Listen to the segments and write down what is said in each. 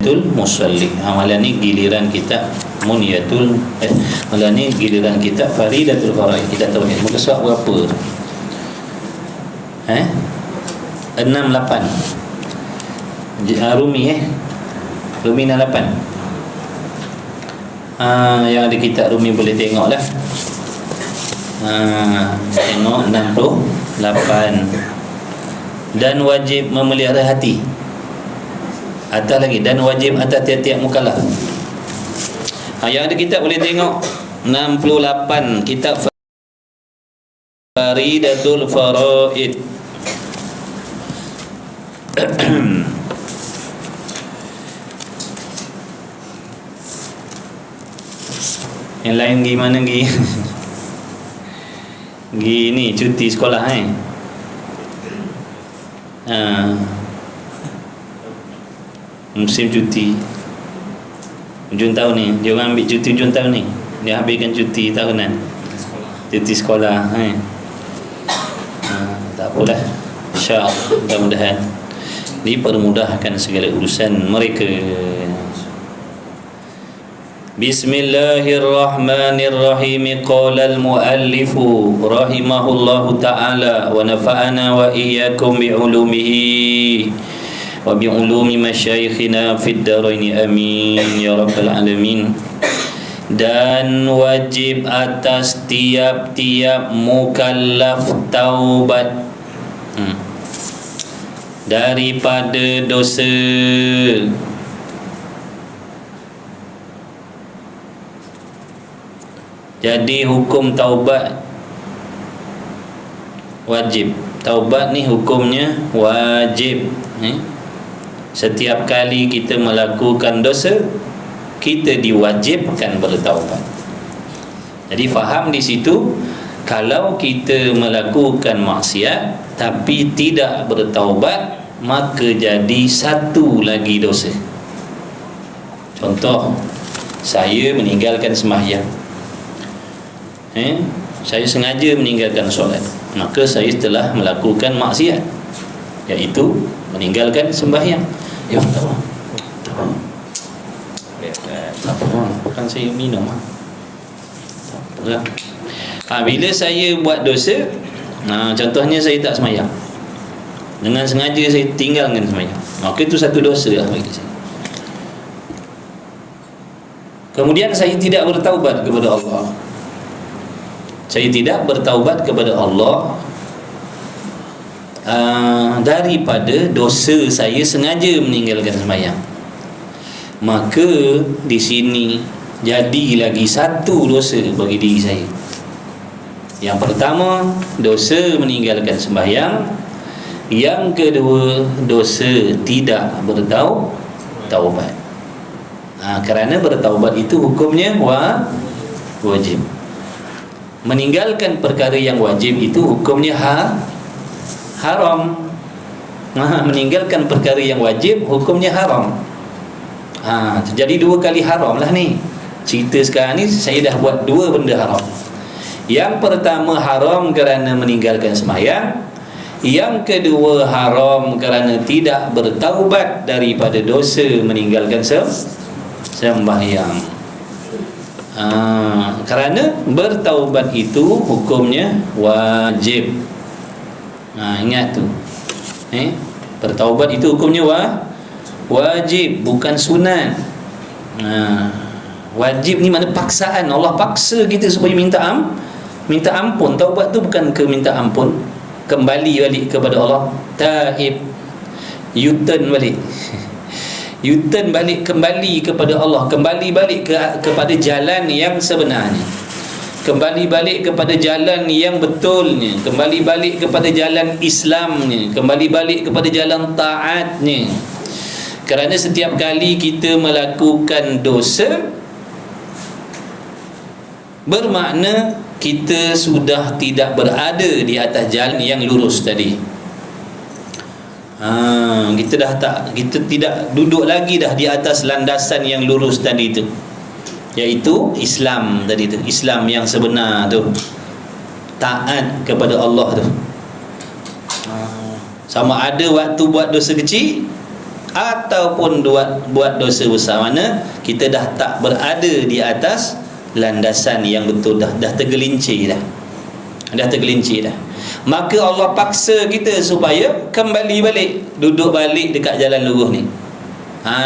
muniyatul musalli. Amalan ni giliran kita muniyatul amalan ni giliran kita faridatul faraid. Kita tahu ni muka surat berapa? 68 Rumi Rumi 68. Yang ada kitab Rumi boleh tengok lah. Tengok 68. Dan wajib memelihara hati. Atas lagi, dan wajib atas tiap-tiap mukallaf. Yang ada kitab boleh tengok 68, kitab Faridatul Faraid. Yang lain gimana gi? Gini cuti sekolah musim cuti hujung tahun ni, dia orang ambil cuti hujung tahun ni, dia habiskan cuti tahunan, cuti sekolah tak apalah, insya-Allah mudah-mudahan dipermudahkan segala urusan mereka. Bismillahirrahmanirrahim. Qala al-muallif rahimahullahu ta'ala wa nafa'ana wa iyyakum bi'ulumihi wa bi'ulumi masyayikhina fid dharain amin ya rabbal alamin. Dan wajib atas tiap-tiap mukallaf taubat daripada dosa. Jadi hukum taubat wajib. Taubat ni hukumnya wajib. Setiap kali kita melakukan dosa, kita diwajibkan bertaubat. Jadi faham di situ, kalau kita melakukan maksiat tapi tidak bertaubat, maka jadi satu lagi dosa. Contoh, saya meninggalkan sembahyang, saya sengaja meninggalkan solat, maka saya telah melakukan maksiat, iaitu meninggalkan sembahyang. Ya Allah, bukan saya minum. Bila saya buat dosa, contohnya saya tak sembahyang, dengan sengaja saya tinggalkan sembahyang, maka itu satu dosa lah bagi saya. Kemudian saya tidak bertaubat kepada Allah. Saya tidak bertaubat kepada Allah daripada dosa saya sengaja meninggalkan sembahyang, maka di sini jadi lagi satu dosa bagi diri saya. Yang pertama, dosa meninggalkan sembahyang. Yang kedua, dosa tidak bertaubat. Kerana bertaubat itu hukumnya wajib. Meninggalkan perkara yang wajib itu hukumnya haram. Meninggalkan perkara yang wajib hukumnya haram. Jadi dua kali haram lah ni. Cerita sekarang ni saya dah buat dua benda haram. Yang pertama haram kerana meninggalkan sembahyang. Yang kedua haram kerana tidak bertaubat daripada dosa meninggalkan sembahyang. Kerana bertaubat itu hukumnya wajib. Ingat tu. Bertaubat itu hukumnya wajib, bukan sunat. Wajib ni mana paksaan. Allah paksa kita supaya minta ampun. Taubat tu bukan ke minta ampun, kembali balik kepada Allah. Taib, U-turn balik. U-turn balik, kembali kepada Allah, kembali balik kepada jalan yang sebenarnya, kembali balik kepada jalan yang betulnya, kembali balik kepada jalan Islamnya, kembali balik kepada jalan taatnya. Kerana setiap kali kita melakukan dosa, bermakna kita sudah tidak berada di atas jalan yang lurus tadi. Kita tidak duduk lagi dah di atas landasan yang lurus tadi itu, iaitu Islam tadi tu, Islam yang sebenar tu, taat kepada Allah tu. Sama ada waktu buat dosa kecil ataupun buat dosa besar, mana kita dah tak berada di atas landasan yang betul, dah tergelincir dah. Maka Allah paksa kita supaya kembali balik, duduk balik dekat jalan lurus ni.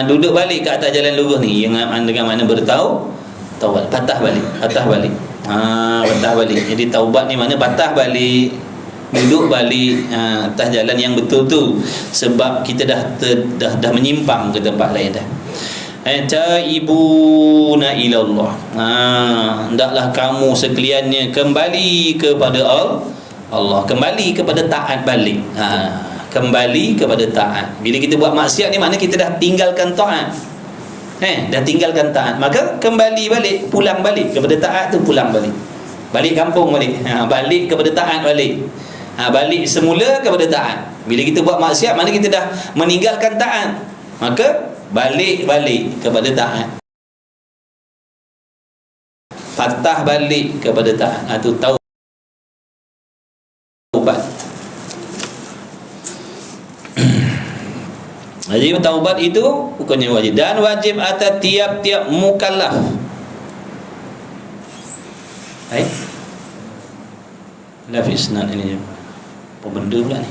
Duduk balik ke atas jalan lurus ni dengan mana taubat, patah balik. Patah balik. Jadi taubat ni mana patah balik, duduk balik atas jalan yang betul tu, sebab kita dah menyimpang ke tempat lain dah. Taibuna ilallah, hendaklah kamu sekaliannya kembali kepada Allah, kembali kepada taat balik. Kembali kepada taat. Bila kita buat maksiat ni, maknanya kita dah tinggalkan taat. Dah tinggalkan taat, maka kembali balik, pulang balik kepada taat tu, pulang balik. Balik kampung balik. Balik kepada taat balik. Balik semula kepada taat. Bila kita buat maksiat, maknanya kita dah meninggalkan taat, maka balik kepada taat. Patah balik kepada taat. Itu taubat. Jadi taubat itu bukannya wajib, dan wajib atas tiap-tiap mukallaf. Lafiznan ini apa benda pula ni?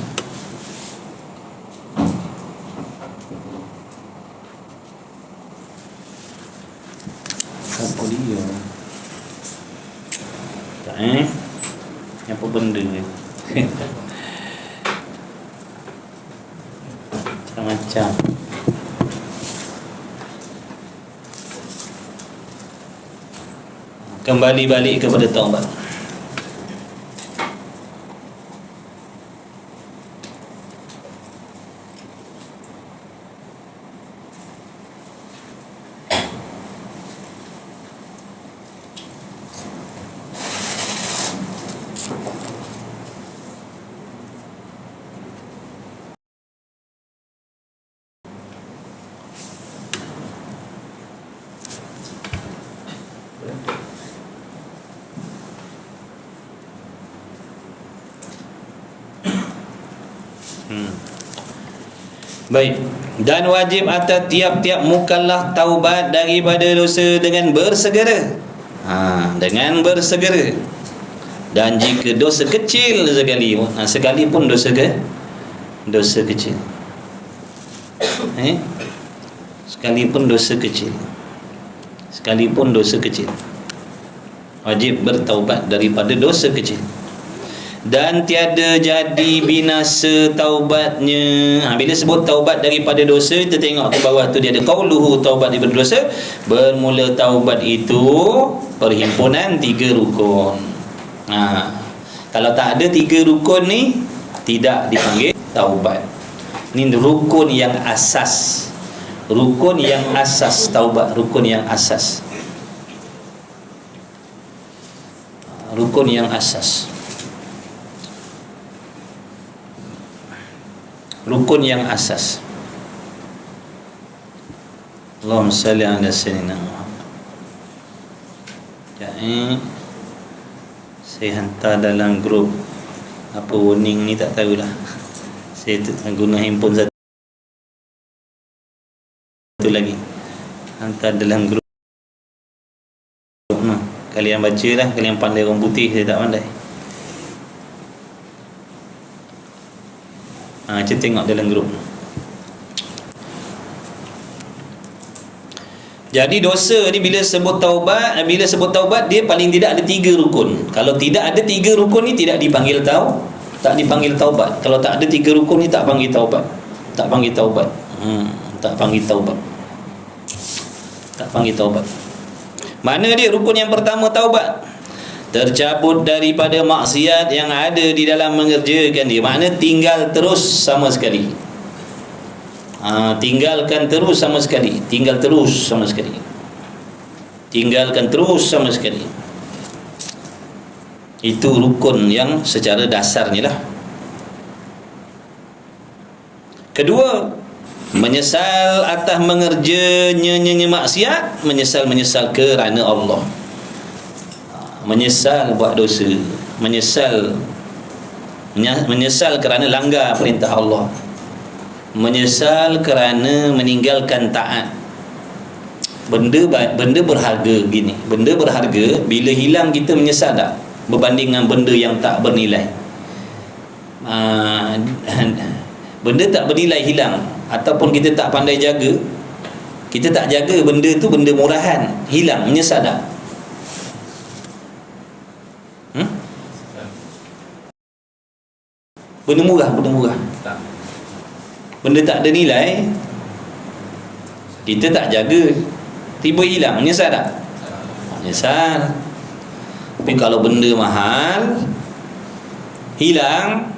Apa dia? Tak apa benda ni? Macam kembali balik kepada taubat. Baik. Dan wajib atas tiap-tiap mukallaf taubat daripada dosa dengan bersegera. Dengan bersegera. Dan jika dosa kecil sekalipun dosa kecil. Sekalipun dosa kecil. Wajib bertaubat daripada dosa kecil. Dan tiada jadi binasa taubatnya. Bila sebut taubat daripada dosa, kita tengok ke bawah tu dia ada qauluhu, taubat daripada dosa. Bermula taubat itu perhimpunan 3 rukun. Kalau tak ada 3 rukun ni, tidak dipanggil taubat. Ini rukun yang asas. Rukun yang asas taubat, rukun yang asas. Rukun yang asas. Rukun yang asas. Allahumma salli ala sayyidina Muhammad. Jadi saya hantar dalam grup apa warning ni tak tahulah. Saya guna handphone satu lagi. Hantar dalam grup. Kalian baca lah, kalian pandai orang putih, saya tak pandai. Kita tengok dalam grup. Jadi dosa ni bila sebut taubat, dia paling tidak ada 3 rukun. Kalau tidak ada 3 rukun ni tak dipanggil taubat. Kalau tak ada 3 rukun ni tak panggil taubat. Tak panggil taubat. Mana dia rukun yang pertama taubat? Tercabut daripada maksiat yang ada di dalam mengerjakan dia. Makna tinggal terus sama sekali. Tinggalkan terus sama sekali. Tinggalkan terus sama sekali. Itu rukun yang secara dasarnya lah. Kedua, menyesal atas mengerjanya maksiat, menyesal kerana Allah. Menyesal buat dosa, menyesal kerana langgar perintah Allah. Menyesal kerana meninggalkan taat. Benda berharga gini. Benda berharga, bila hilang kita menyesal tak? Berbanding dengan benda yang tak bernilai. Benda tak bernilai hilang, ataupun kita tak pandai jaga, kita tak jaga benda tu, benda murahan, hilang, menyesal tak? Benda murah. Benda tak ada nilai, kita tak jaga, tiba hilang, menyesal tak? Menyesal. Tapi kalau benda mahal hilang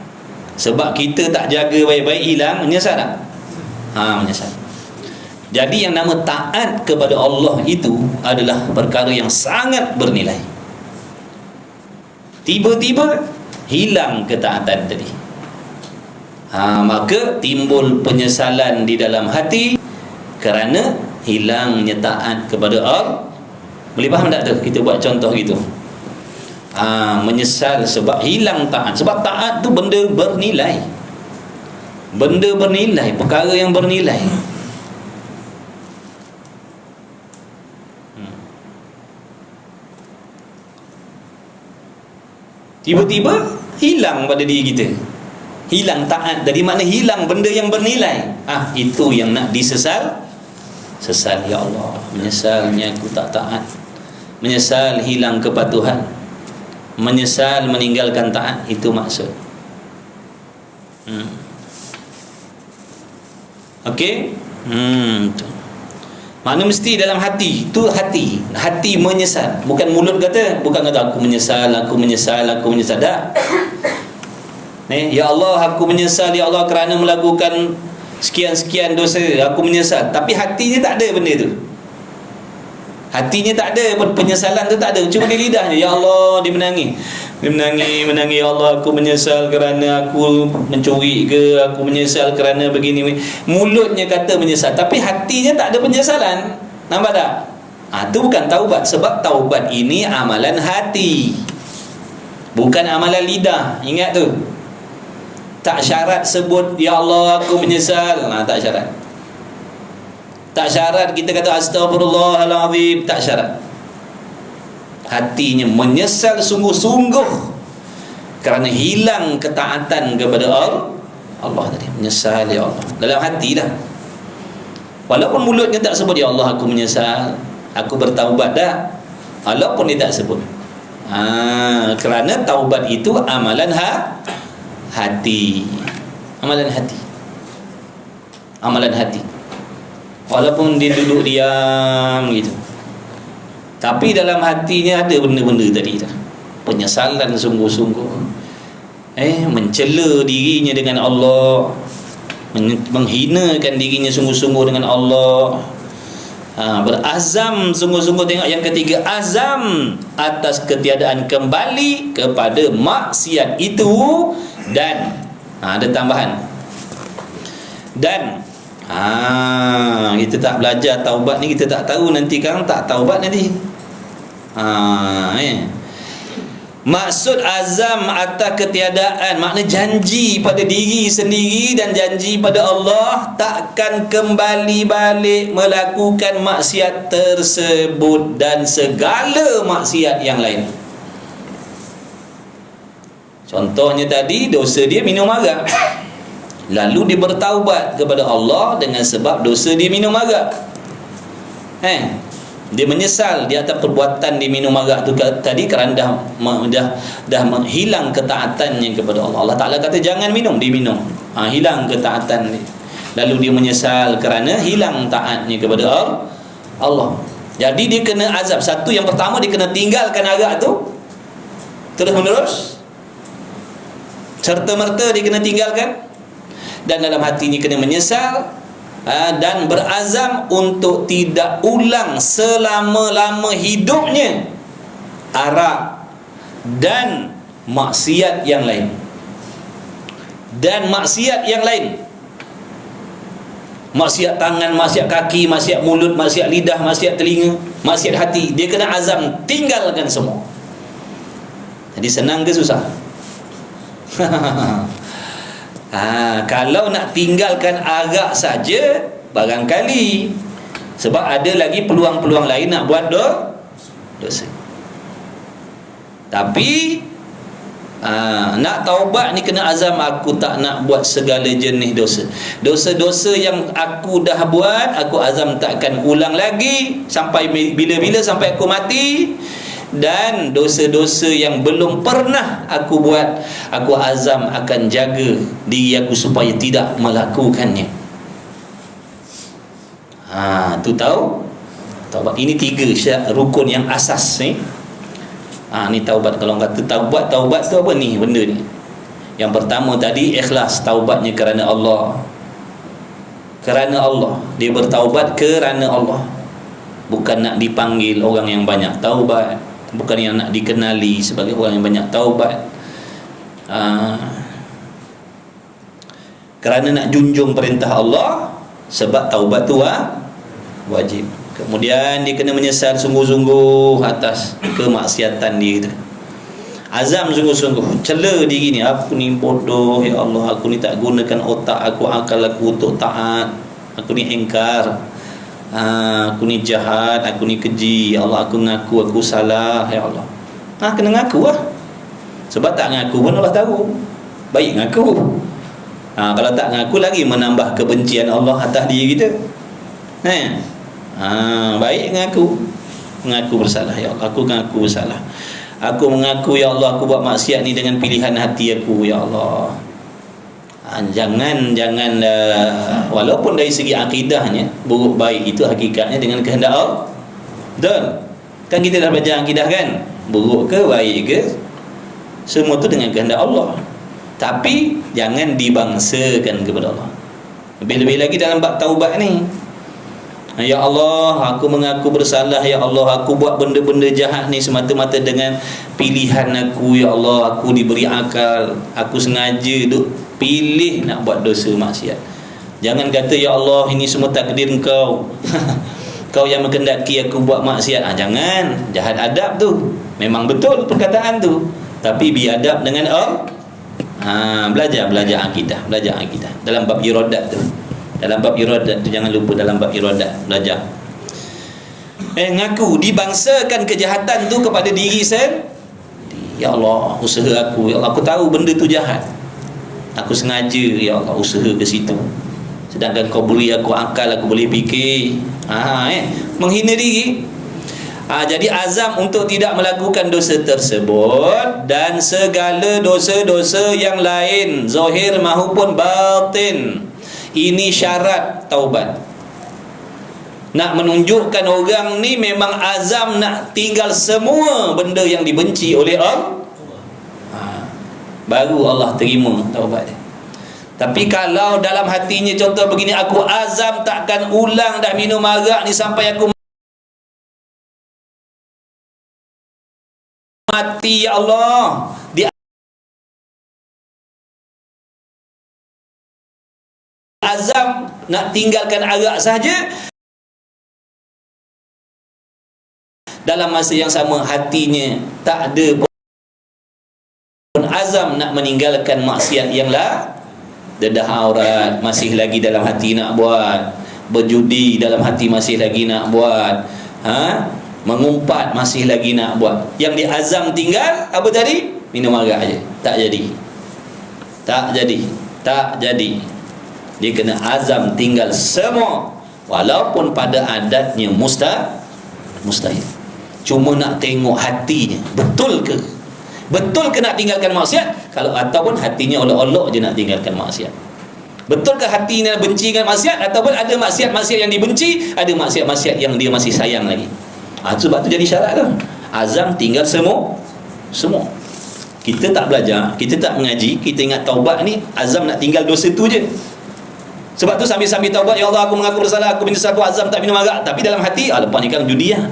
sebab kita tak jaga baik-baik, hilang, menyesal tak? Menyesal. Jadi yang nama taat kepada Allah itu adalah perkara yang sangat bernilai. Tiba-tiba hilang ketaatan tadi, maka timbul penyesalan di dalam hati kerana hilangnya taat kepada Allah. Boleh faham tak tu? Kita buat contoh gitu. Menyesal sebab hilang taat. Sebab taat tu benda bernilai, perkara yang bernilai. Tiba-tiba hilang pada diri kita, hilang taat. Dari mana hilang benda yang bernilai? Itu yang nak disesal. Sesal, ya Allah, menyesalnya aku tak taat, menyesal hilang kepatuhan, menyesal meninggalkan taat. Itu maksud. Okey. Makna mesti dalam hati. Tu hati menyesal. Bukan mulut kata, aku menyesal tak. Ya Allah, aku menyesal ya Allah kerana melakukan sekian-sekian dosa, aku menyesal. Tapi hatinya tak ada benda tu. Hatinya tak ada, penyesalan tu tak ada. Cuma di lidahnya, ya Allah, dia menangis, ya Allah, aku menyesal kerana aku mencuri ke, aku menyesal kerana begini. Mulutnya kata menyesal, tapi hatinya tak ada penyesalan. Nampak tak? Itu bukan taubat. Sebab taubat ini amalan hati, bukan amalan lidah. Ingat tu. Tak syarat sebut ya Allah aku menyesal. Tak syarat. Tak syarat kita kata astagfirullahalazim, tak syarat. Hatinya menyesal sungguh-sungguh kerana hilang ketaatan kepada Allah tadi. Menyesal ya Allah dalam hati dah. Walaupun mulutnya tak sebut ya Allah aku menyesal, aku bertaubat dah, walaupun dia tak sebut. Kerana taubat itu amalan hati. Amalan hati. Walaupun dia duduk diam gitu, tapi dalam hatinya ada benda-benda tadi dah. Penyesalan sungguh-sungguh, mencela dirinya dengan Allah, menghinakan dirinya sungguh-sungguh dengan Allah, berazam sungguh-sungguh. Tengok yang ketiga, azam atas ketiadaan kembali kepada maksiat itu. Dan ada tambahan, dan kita tak belajar taubat ni, kita tak tahu nanti kan tak taubat nanti. Maksud azam atas ketiadaan, makna janji pada diri sendiri dan janji pada Allah takkan kembali balik melakukan maksiat tersebut dan segala maksiat yang lain. Contohnya tadi, dosa dia minum arak, lalu dia bertaubat kepada Allah dengan sebab dosa dia minum arak. Dia menyesal di atas perbuatan dia minum arak tu tadi kerana dah menghilang ketaatannya kepada Allah. Allah Ta'ala kata jangan minum, dia minum. Hilang ketaatan dia. Lalu dia menyesal kerana hilang taatnya kepada Allah. Jadi dia kena azab. Satu, yang pertama dia kena tinggalkan arak tu terus menerus, serta-merta dia kena tinggalkan. Dan dalam hatinya kena menyesal dan berazam untuk tidak ulang selama-lama hidupnya arak dan maksiat yang lain. Maksiat tangan, maksiat kaki, maksiat mulut, maksiat lidah, maksiat telinga, maksiat hati. Dia kena azam tinggalkan semua. Jadi senang ke susah? Kalau nak tinggalkan agak saja, barangkali, sebab ada lagi peluang-peluang lain nak buat dosa. Tapi nak taubat ni kena azam, aku tak nak buat segala jenis dosa. Dosa-dosa yang aku dah buat, aku azam tak akan ulang lagi sampai bila-bila, sampai aku mati. Dan dosa-dosa yang belum pernah aku buat, aku azam akan jaga diri aku supaya tidak melakukannya. Tu tahu taubat. Ini 3 rukun yang asas ni. Ni taubat. Kalau kata taubat tu apa ni benda ni? Yang pertama tadi ikhlas, taubatnya kerana Allah. Kerana Allah. Dia bertaubat kerana Allah. Bukan nak dipanggil orang yang banyak taubat, bukan yang nak dikenali sebagai orang yang banyak taubat. Kerana nak junjung perintah Allah, sebab taubat tu wajib. Kemudian dia kena menyesal sungguh-sungguh atas kemaksiatan dia tu. Azam sungguh-sungguh, cela diri ni, aku ni bodoh ya Allah, aku ni tak gunakan otak aku, akal aku untuk taat, aku ni engkar, aku ni jahat, aku ni keji ya Allah, aku ngaku aku salah ya Allah. Kena ngaku lah. Sebab tak ngaku pun Allah tahu. Baik ngaku. Kalau tak ngaku lagi menambah kebencian Allah atas diri kita. Baik ngaku bersalah ya Allah, aku ngaku bersalah, aku mengaku ya Allah, aku buat maksiat ni dengan pilihan hati aku ya Allah. Jangan walaupun dari segi akidahnya buruk baik itu hakikatnya dengan kehendak Allah. Betul kan? Kita dah belajar akidah kan, buruk ke baik ke semua tu dengan kehendak Allah. Tapi jangan dibangsakan kepada Allah. Lebih-lebih lagi dalam bab taubat ni. Ya Allah, aku mengaku bersalah ya Allah, aku buat benda-benda jahat ni semata-mata dengan pilihan aku ya Allah, aku diberi akal, aku sengaja duk pilih nak buat dosa maksiat. Jangan kata ya Allah ini semua takdir Engkau. Kau yang mengendaki aku buat maksiat. Jangan, jahat adab tu. Memang betul perkataan tu, tapi biadab dengan Allah. Belajar akidah dalam bab iradat tu. Dalam bab iradat tu jangan lupa, dalam bab iradat belajar. Ngaku dibangsakan kejahatan tu kepada diri sendiri. Ya Allah, usaha aku ya Allah, aku tahu benda tu jahat, aku sengaja ya Allah usaha ke situ. Sedangkan kau beri aku akal, aku boleh fikir. Menghina diri. Jadi azam untuk tidak melakukan dosa tersebut dan segala dosa-dosa yang lain, zahir maupun batin. Ini syarat taubat. Nak menunjukkan orang ni memang azam nak tinggal semua benda yang dibenci oleh Allah, baru Allah terima taubat dia. Tapi kalau dalam hatinya contoh begini, aku azam takkan ulang dah minum arak ni sampai aku mati ya Allah. Dia azam nak tinggalkan arak saja, dalam masa yang sama hatinya tak ada pun azam nak meninggalkan maksiat yang dedah aurat masih lagi dalam hati nak buat, berjudi dalam hati masih lagi nak buat, mengumpat masih lagi nak buat. Yang diazam tinggal apa tadi? Minum arak aja. Tak jadi. Dia kena azam tinggal semua, walaupun pada adatnya mustahil. Cuma nak tengok hatinya betul ke nak tinggalkan maksiat. Kalau ataupun hatinya olok-olok je nak tinggalkan maksiat. Betul ke hatinya benci dengan maksiat, ataupun ada maksiat-maksiat yang dibenci, ada maksiat-maksiat yang dia masih sayang lagi. Sebab tu jadi syarat tu. Azam tinggal semua. Kita tak belajar, kita tak mengaji, kita ingat taubat ni azam nak tinggal dosa tu je. Sebab tu sambil-sambil taubat, ya Allah aku mengaku bersalah, aku menyesal, aku azam tak minum arak, tapi dalam hati lepas ni kan judi lah.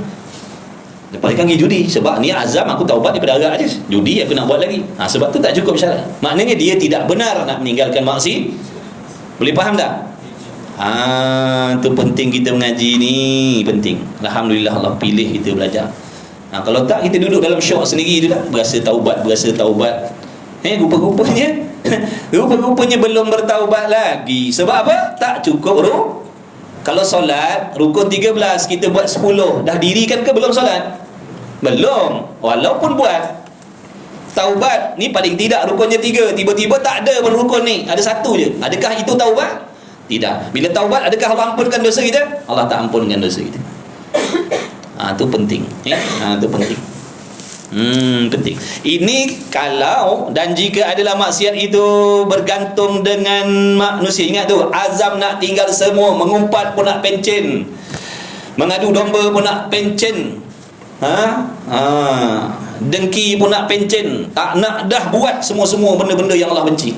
Lepas ni kan pergi judi. Sebab ni azam aku taubat daripada arak je, judi aku nak buat lagi. Sebab tu tak cukup syarat. Maknanya dia tidak benar nak meninggalkan maksiat. Boleh faham tak? Tu penting kita mengaji ni, penting. Alhamdulillah Allah pilih kita belajar. Kalau tak kita duduk dalam syok sendiri tu lah, berasa taubat. Rupa-rupanya Rupa-rupanya belum bertaubat lagi. Sebab apa? Tak cukup kalau solat rukun 13, kita buat 10, dah dirikan ke belum solat? Belum. Walaupun buat taubat ni paling tidak rukunnya 3, tiba-tiba tak ada pun rukun ni, ada satu je. Adakah itu taubat? Tidak. Bila taubat, adakah Allah ampunkan dosa kita? Allah tak ampunkan dosa kita. Itu penting ya. Itu penting. Penting. Ini kalau dan jika adalah maksiat itu bergantung dengan manusia. Ingat tu, azam nak tinggal semua, mengumpat pun nak pencen, mengadu domba pun nak pencen, dengki pun nak pencen, tak nak dah buat semua-semua benda-benda yang Allah benci.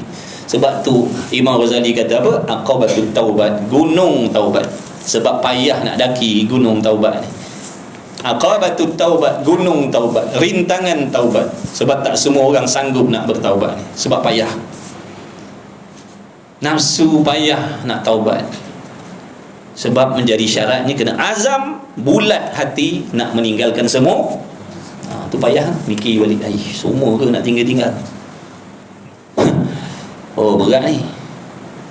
Sebab tu Imam Ghazali kata apa? Aqabatut taubat, gunung taubat. Sebab payah nak daki gunung taubat ni. Aqabatut taubat, gunung taubat, rintangan taubat. Sebab tak semua orang sanggup nak bertaubat ni. Sebab payah. Nafsu payah nak taubat. Sebab menjadi syaratnya kena azam, bulat hati nak meninggalkan semua. Tu payah. Mikir balik, semua ke nak tinggal-tinggal? Oh, berat ni.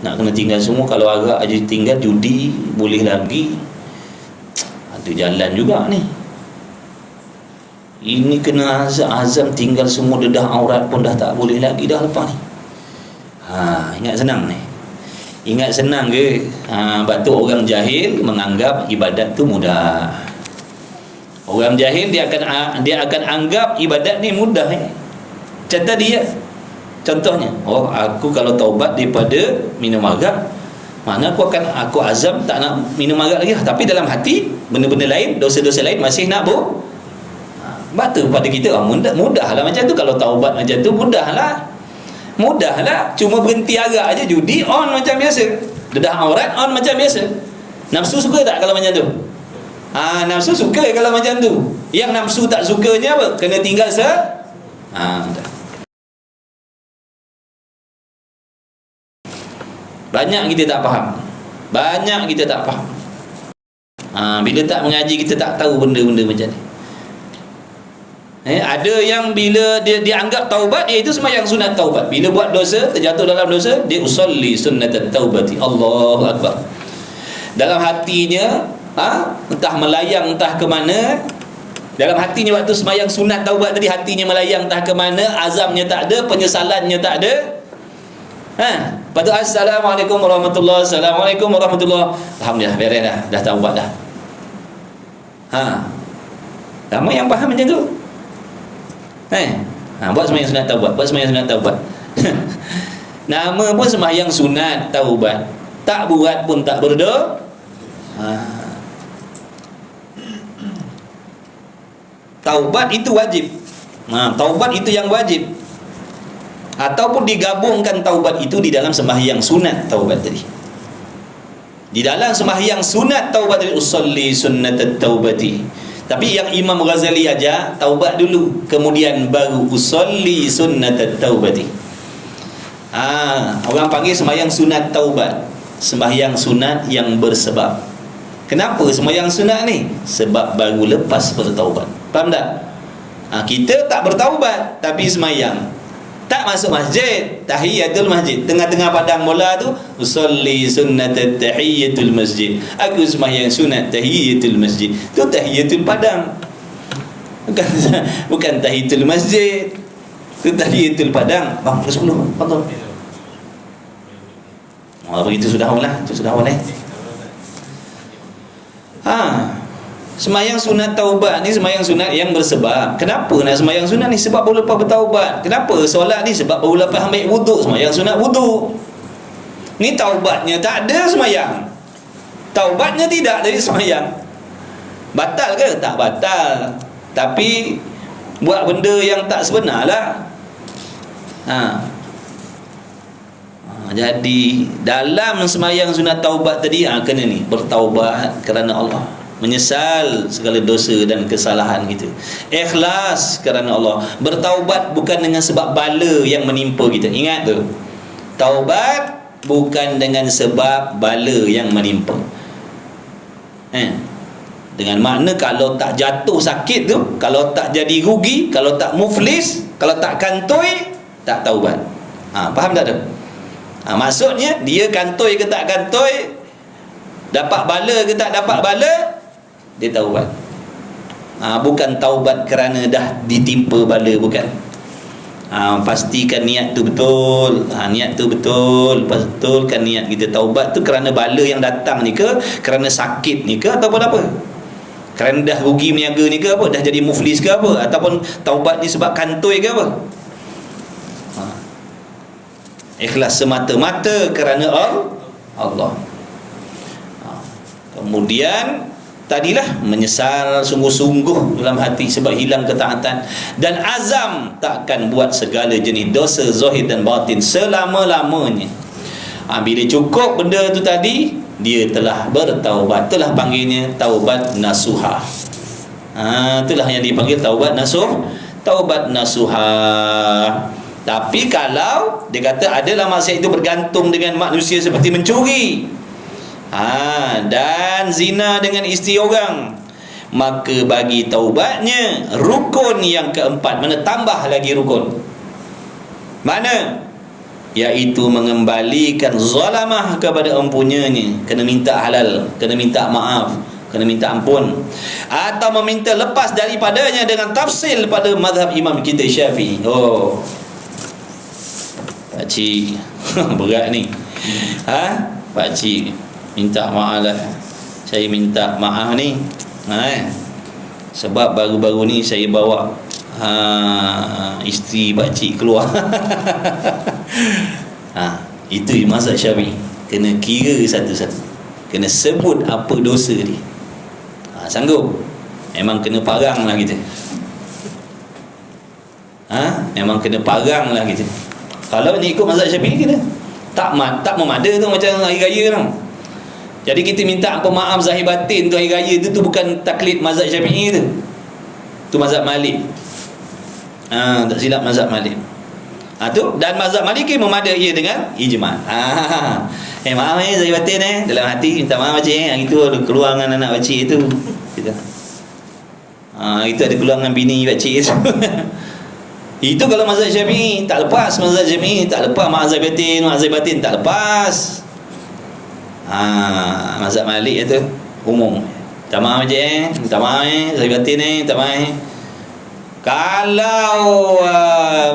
Nak kena tinggal semua. Kalau agak aja tinggal, judi boleh lagi. Ada jalan juga ni. Ini kena azam tinggal semua, dedah aurat pun dah tak boleh lagi dah lepas ni. Ingat senang ni. Ingat senang ke? Batu orang jahil menganggap ibadat tu mudah. Orang jahil dia akan anggap ibadat ni mudah ni. Contoh dia. Contohnya, aku kalau taubat daripada minum arak, mana aku azam tak nak minum arak lagi. Tapi dalam hati benda-benda lain, dosa-dosa lain masih nak batu pada kita. Mudahlah macam tu. Kalau taubat macam tu mudahlah. Cuma berhenti arak aja, judi on macam biasa, dedah aurat on macam biasa. Nafsu suka tak kalau macam tu? Nafsu suka kalau macam tu. Yang nafsu tak sukanya apa? Kena tinggal banyak kita tak faham. Bila tak mengaji, kita tak tahu benda-benda macam ni. Ada yang bila dia anggap taubat, iaitu sembahyang sunat taubat. Bila buat dosa, terjatuh dalam dosa, dia usolli sunnatat taubati. Allahu Akbar. Dalam hatinya entah melayang entah ke mana. Dalam hatinya waktu sembahyang sunat taubat tadi, hatinya melayang entah ke mana, azamnya tak ada, penyesalannya tak ada. Lepas tu assalamualaikum warahmatullahi, assalamualaikum warahmatullahi, alhamdulillah, beres dah taubat dah. Ramai yang faham macam tu. Buat sembahyang sunat taubat, nama pun sembahyang sunat taubat, tak buat pun tak berdoa. Taubat itu wajib. Taubat itu yang wajib. Ataupun digabungkan taubat itu di dalam sembahyang sunat taubat tadi. Di dalam sembahyang sunat taubat tadi, usolli sunnatat taubati. Tapi yang Imam Ghazali ajar, taubat dulu, kemudian baru usolli sunnatat taubati. Orang panggil sembahyang sunat taubat, sembahyang sunat yang bersebab. Kenapa sembahyang sunat ni? Sebab baru lepas bertaubat. Faham tak? Kita tak bertaubat tapi sembahyang, tak masuk masjid, tahiyatul masjid, tengah-tengah padang bola tu, usolli sunnatat tahiyatul masjid, aku sembahyang sunat tahiyatul masjid. Tu tahiyatul padang, bukan tahiyatul masjid. Tu tahiyatul padang. Bang, ke 10 betul. Begitu sudah awal lah. Sembahyang sunat taubat ni sembahyang sunat yang bersebab. Kenapa nak sembahyang sunat ni? Sebab baru lepas bertaubat. Kenapa solat ni? Sebab baru lepas ambil wuduk, sembahyang sunat wuduk. Ni taubatnya tak ada sembahyang, taubatnya tidak dari sembahyang. Batal ke? Tak batal, tapi buat benda yang tak sebenar lah. Jadi dalam sembahyang sunat taubat tadi, kena ni bertaubat kerana Allah, menyesal segala dosa dan kesalahan kita, ikhlas kerana Allah, bertaubat bukan dengan sebab bala yang menimpa kita. Ingat tu, taubat bukan dengan sebab bala yang menimpa. Dengan makna kalau tak jatuh sakit tu, kalau tak jadi rugi, kalau tak muflis, kalau tak kantoi, tak taubat. Faham tak tu? Maksudnya dia kantoi ke tak kantoi, dapat bala ke tak dapat bala, dia taubat. Bukan taubat kerana dah ditimpa bala, bukan. Pastikan niat tu betul. Niat tu betul. Betulkan niat kita. Taubat tu kerana bala yang datang ni ke, kerana sakit ni ke, ataupun apa? Kerana dah rugi meniaga ni ke apa, dah jadi muflis ke apa, ataupun taubat ni sebab kantoi ke apa. Ikhlas semata-mata kerana Allah. Kemudian tadilah menyesal sungguh-sungguh dalam hati sebab hilang ketaatan, dan azam takkan buat segala jenis dosa zahir dan batin selama-lamanya. Bila cukup benda tu tadi, dia telah bertaubat. Itulah panggilnya taubat nasuha. Itulah yang dipanggil taubat taubat nasuha. Tapi kalau dia kata adalah maksiat itu bergantung dengan manusia seperti mencuri, dan zina dengan isteri orang, maka bagi taubatnya rukun yang keempat. Mana tambah lagi rukun? Mana? Iaitu mengembalikan zalamah kepada empunyanya. Kena minta halal, kena minta maaf, kena minta ampun, atau meminta lepas daripadanya dengan tafsil pada mazhab imam kita Syafi'i. Pakcik berat ni. Pakcik minta maaf lah. Saya minta maaf ni, sebab baru-baru ni saya bawa isteri pakcik keluar. Itu mazhab Syafi'i. Kena kira satu-satu, kena sebut apa dosa dia. Sanggup? Memang kena parang lah kita. Memang kena parang lah kita. Kalau ni ikut mazhab Syafi'i, kita tak memada tu macam hari raya tu. Jadi kita minta apa maaf zahir batin tu hari raya tu bukan taklid mazhab Syafi'i tu. Tu mazhab Malik. Tak silap mazhab Malik. Tu, dan mazhab Maliki memada ia dengan ijma'. Maaf zahir batin dalam hati minta maaf pakcik, hari tu ada keluar dengan anak pakcik tu. Gitu. Itu ada keluar dengan bini pakcik tu. Itu kalau mazhab Syafi'i tak lepas, mazhab Syafi'i tak lepas, mazhab batin tak lepas. Mazhab Malik itu umum. Minta maaf je, minta maaf zahir batin minta maaf. Kalau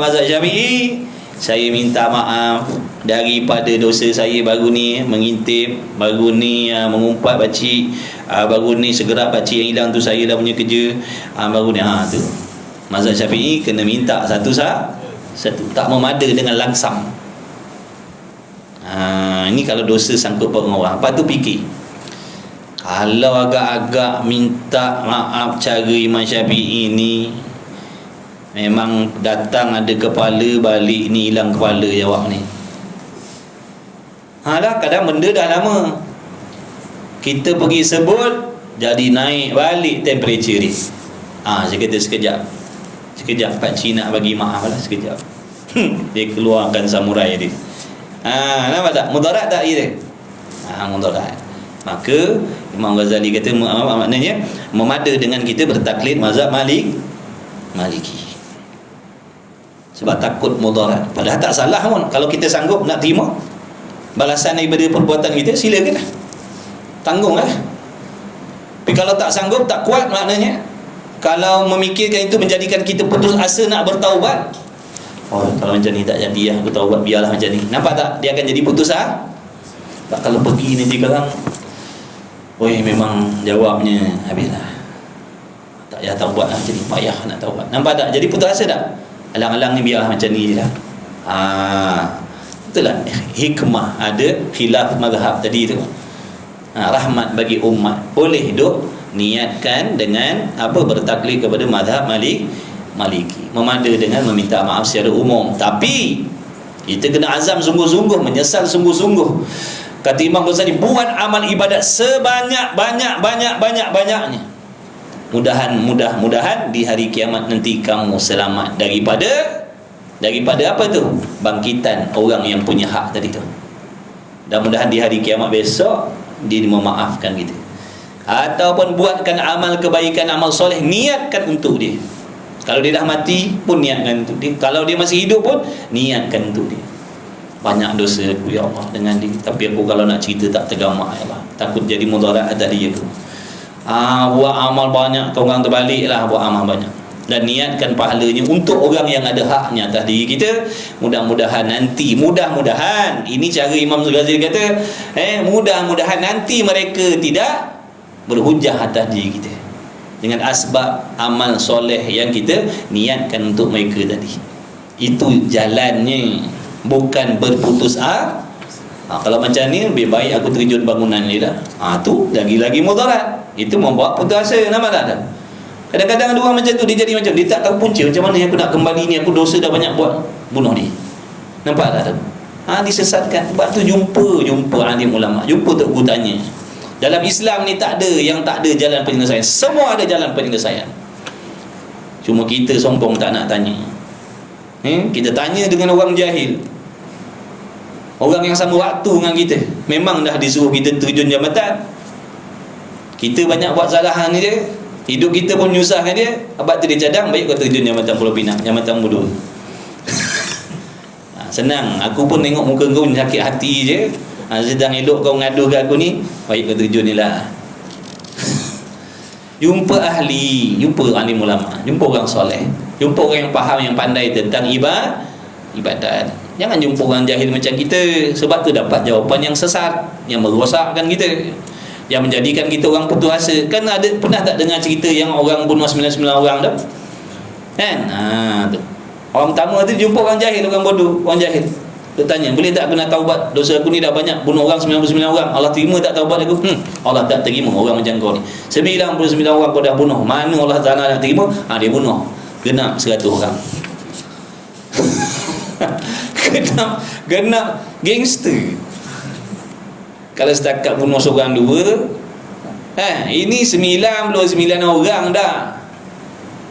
mazhab Syafi'i, saya minta maaf daripada dosa saya baru ni mengintip, baru ni mengumpat pakcik, baru ni segera pakcik yang hilang tu saya dah punya kerja, baru ni tu. Mazhab Syafi'i kena minta satu, tak memada dengan langsam. Ini kalau dosa sangkut paut orang. Apa tu fikir? Kalau agak-agak minta maaf cara Imam Syafi'i ni, memang datang ada kepala, balik ni hilang kepala jawab ni. Kadang benda dah lama, kita pergi sebut, jadi naik balik temperature ni. Saya kata sekejap pakcik nak bagi maaf lah sekejap. Dia keluarkan samurai dia. Nampak tak? Mudarat tak dia? Mudarat. Maka Imam Ghazali kata maknanya memada dengan kita bertaklid mazhab Maliki. Sebab takut mudarat. Padahal tak salah pun. Kalau kita sanggup nak terima balasan daripada perbuatan kita, silakan lah, tanggung lah. Tapi kalau tak sanggup, tak kuat, maknanya kalau memikirkan itu menjadikan kita putus asa nak bertaubat, kalau macam ni tak jadi aku taubat, biarlah macam ni. Nampak tak? Dia akan jadi putus tak. Kalau pergi nanti orang memang jawabnya habislah, tak payah taubat lah, jadi payah nak taubat. Nampak tak? Jadi putus asa tak? Alang-alang ni biarlah macam ni je lah. Itulah hikmah ada khilaf mazhab tadi tu. Rahmat bagi umat. Boleh duk niatkan dengan bertaklid kepada mazhab Maliki, memada dengan meminta maaf secara umum. Tapi kita kena azam sungguh-sungguh, menyesal sungguh-sungguh. Kata Imam Ghazali, buat amal ibadat sebanyak-banyaknya. Mudah-mudahan di hari kiamat nanti kamu selamat daripada apa tu? Bangkitan orang yang punya hak tadi tu. Dan mudahan di hari kiamat besok dia memaafkan kita. Ataupun buatkan amal kebaikan, amal soleh, niatkan untuk dia. Kalau dia dah mati pun niatkan untuk dia. Kalau dia masih hidup pun niatkan untuk dia. banyak dosa aku ya Allah dengan dia, tapi aku kalau nak cerita tak tergamak ya Allah, takut jadi mudarat atas dia tu. Buat amal banyak, orang terbalik lah, buat amal banyak dan niatkan pahalanya untuk orang yang ada haknya atas diri kita. Mudah-mudahan nanti, mudah-mudahan ini cara Imam Ghazali kata, mudah-mudahan nanti mereka tidak berhujah atas diri kita dengan asbab amal soleh yang kita niatkan untuk mereka tadi. Itu jalannya, bukan berputus kalau macam ni lebih baik aku terjun bangunan ni lah. Tu lagi-lagi mudarat. Itu membawa putus asa, nampak tak? Kadang-kadang ada orang macam tu, dia jadi macam, dia tak tahu punca macam mana aku nak kembali ni, aku dosa dah banyak buat, bunuh dia. Nampak tak? Disesatkan. Sebab tu jumpa alim ulama, jumpa Tok Guru tanya. Dalam Islam ni tak ada yang tak ada jalan penyelesaian. Semua ada jalan penyelesaian. Cuma kita sombong tak nak tanya. Kita tanya dengan orang jahil, orang yang sama waktu dengan kita. Memang dah disuruh kita terjun jambatan, kita banyak buat kesalahan ni dia. Hidup kita pun menyusahkan dia. Abang tu dia cadang, baik kau terjun jambatan Pulau Pinang, jambatan Budur. Senang. Aku pun tengok muka kau sakit hati je. Sedang elok kau ngadu ke aku ni, baik kau terjun ni lah. Jumpa ahli, jumpa alim ulama, jumpa orang soleh, jumpa orang yang faham, yang pandai tentang ibadat. Jangan jumpa orang jahil macam kita. Sebab tu dapat jawapan yang sesat, yang merosakkan kita, yang menjadikan kita orang putus asa. Kan ada, pernah tak dengar cerita yang orang bunuh 99 orang dah? Kan? Tu. Orang pertama tu jumpa orang jahil, orang bodoh, orang jahil. Dia tanya, boleh tak aku nak taubat? Dosa aku ni dah banyak, bunuh orang 99 orang. Allah terima tak taubat aku? Allah tak terima orang macam kau ni. 99 orang kau dah bunuh. Mana Allah Ta'ala nak terima? Dia bunuh genap 100 orang. genap gangster. Kalau setakat bunuh seorang dua, ini 99 orang dah.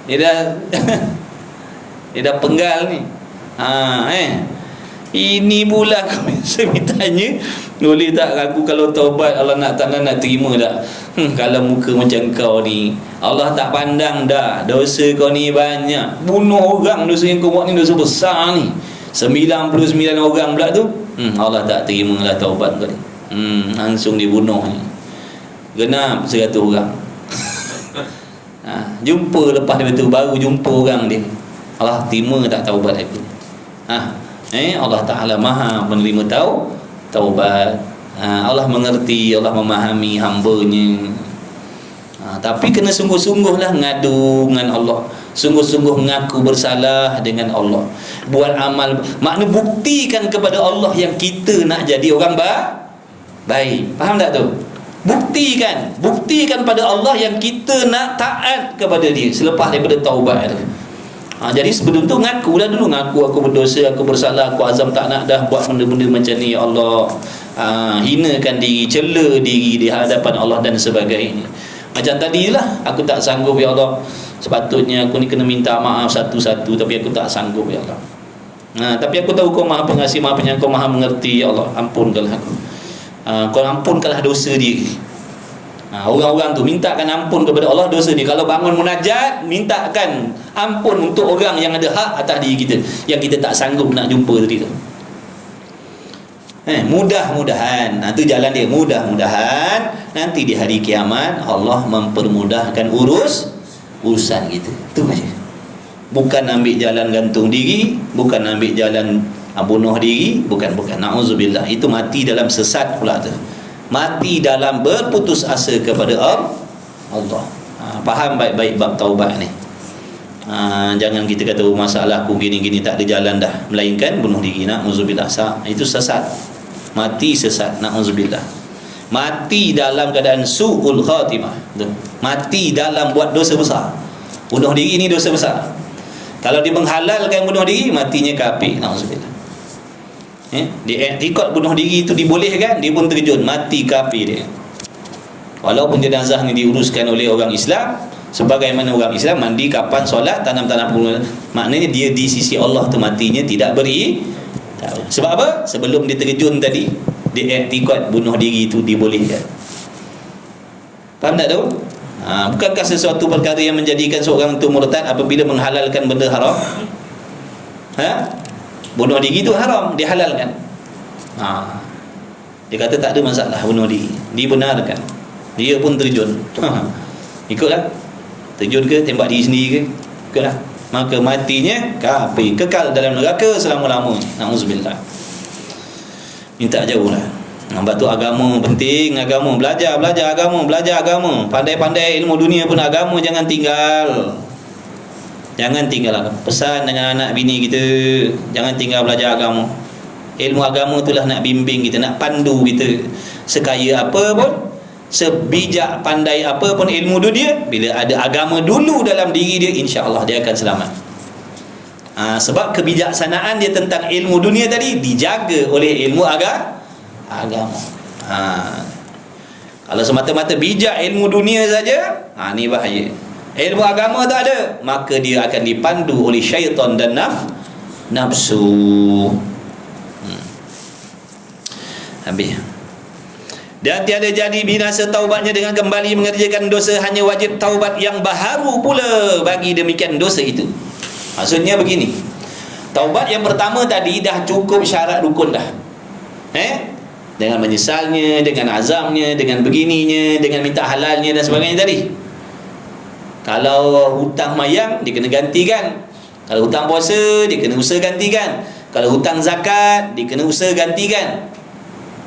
Dia dah penggal ni. Ini pula kami saya tanya, boleh tak aku kalau taubat Allah Ta'ala nak terima tak? Kalau muka macam kau ni, Allah tak pandang dah. Dosa kau ni banyak. Bunuh orang, dosa yang kau buat ni dosa besar ni. 99 orang pula tu, Allah tak terima lah taubat kau ni. Langsung dibunuh ni. Genap 100 orang. Jumpa lepas dia betul, baru jumpa orang dia. Allah terima tak taubat aku? Allah Ta'ala maha menerima taubat. Allah mengerti, Allah memahami hamba-Nya. Tapi kena sungguh-sungguhlah ngadu dengan Allah, sungguh-sungguh mengaku bersalah dengan Allah, buat amal. Makna buktikan kepada Allah yang kita nak jadi orang baik. Faham tak tu? Buktikan pada Allah yang kita nak taat kepada Dia selepas daripada taubat tu. Jadi sebelum tu ngaku aku berdosa, aku bersalah, aku azam tak nak dah buat benda-benda macam ni ya Allah. Hinakan diri, cela diri di hadapan Allah dan sebagainya. Macam tadi lah, aku tak sanggup ya Allah, sepatutnya aku ni kena minta maaf satu-satu, tapi aku tak sanggup ya Allah. Tapi aku tahu kau maha pengasih, maha penyayang, kau maha mengerti ya Allah, ampunkanlah aku. Kau ampunkanlah dosa diri. Orang-orang tu mintakan ampun kepada Allah dosa ni. Kalau bangun munajat, mintakan ampun untuk orang yang ada hak atas diri kita, yang kita tak sanggup nak jumpa tadi tu. Mudah-mudahan, tu jalan dia. Mudah-mudahan nanti di hari kiamat Allah mempermudahkan urusan kita. Tu aja. Bukan ambil jalan gantung diri, bukan ambil jalan bunuh diri, bukan. Na'udzubillah. Itu mati dalam sesat pula tu. Mati dalam berputus asa kepada Allah. Faham baik-baik bab taubat ni. Jangan kita kata masalah aku gini-gini tak ada jalan dah, melainkan bunuh diri. Na'udzubillah. Itu sesat. Mati sesat. Na'udzubillah. Mati dalam keadaan su'ul khatimah. Mati dalam buat dosa besar. Bunuh diri ni dosa besar. Kalau dia menghalalkan bunuh diri, matinya kafir. Na'udzubillah. Dia ikut bunuh diri itu dibolehkan, dia pun terjun, mati kafir dia. Walaupun jenazah ni diuruskan oleh orang Islam, sebagaimana orang Islam mandi, kapan solat, tanam-tanam pun, maknanya dia di sisi Allah tu matinya tidak beri. Sebab apa? Sebelum dia terjun tadi, dia ikut bunuh diri itu dibolehkan. Faham tak tu? Bukankah sesuatu perkara yang menjadikan seorang itu murtad apabila menghalalkan benda haram? Bunuh diri itu haram, dihalalkan. Dia kata tak ada masalah bunuh diri, dibenarkan. Dia pun terjun. Ikutlah. Terjun ke, tembak diri sendiri ke, ikutlah. Maka matinya kafir, kekal dalam neraka selama-lamanya. Nauzubillah. Minta jauhlah. Sebab tu agama penting, agama, belajar agama. Pandai-pandai ilmu dunia pun agama jangan tinggal. Jangan tinggal agama. Pesan dengan anak bini kita, jangan tinggal belajar agama. Ilmu agama itulah nak bimbing kita, nak pandu kita. Sekaya apa pun, sebijak pandai apa pun ilmu dunia, bila ada agama dulu dalam diri dia, insya-Allah dia akan selamat. Sebab kebijaksanaan dia tentang ilmu dunia tadi dijaga oleh ilmu agama. Kalau semata-mata bijak ilmu dunia saja, ni bahaya. Ilmu agama tak ada, maka dia akan dipandu oleh syaitan dan nafsu. Habis. Dan tiada jadi binasa taubatnya dengan kembali mengerjakan dosa, hanya wajib taubat yang baharu pula bagi demikian dosa itu. Maksudnya begini, taubat yang pertama tadi dah cukup syarat rukun dah. Dengan menyesalnya, dengan azamnya, dengan begininya, dengan minta halalnya dan sebagainya tadi. Kalau hutang mayang, dia kena gantikan. Kalau hutang puasa, dia kena usaha gantikan. Kalau hutang zakat, dia kena usaha gantikan.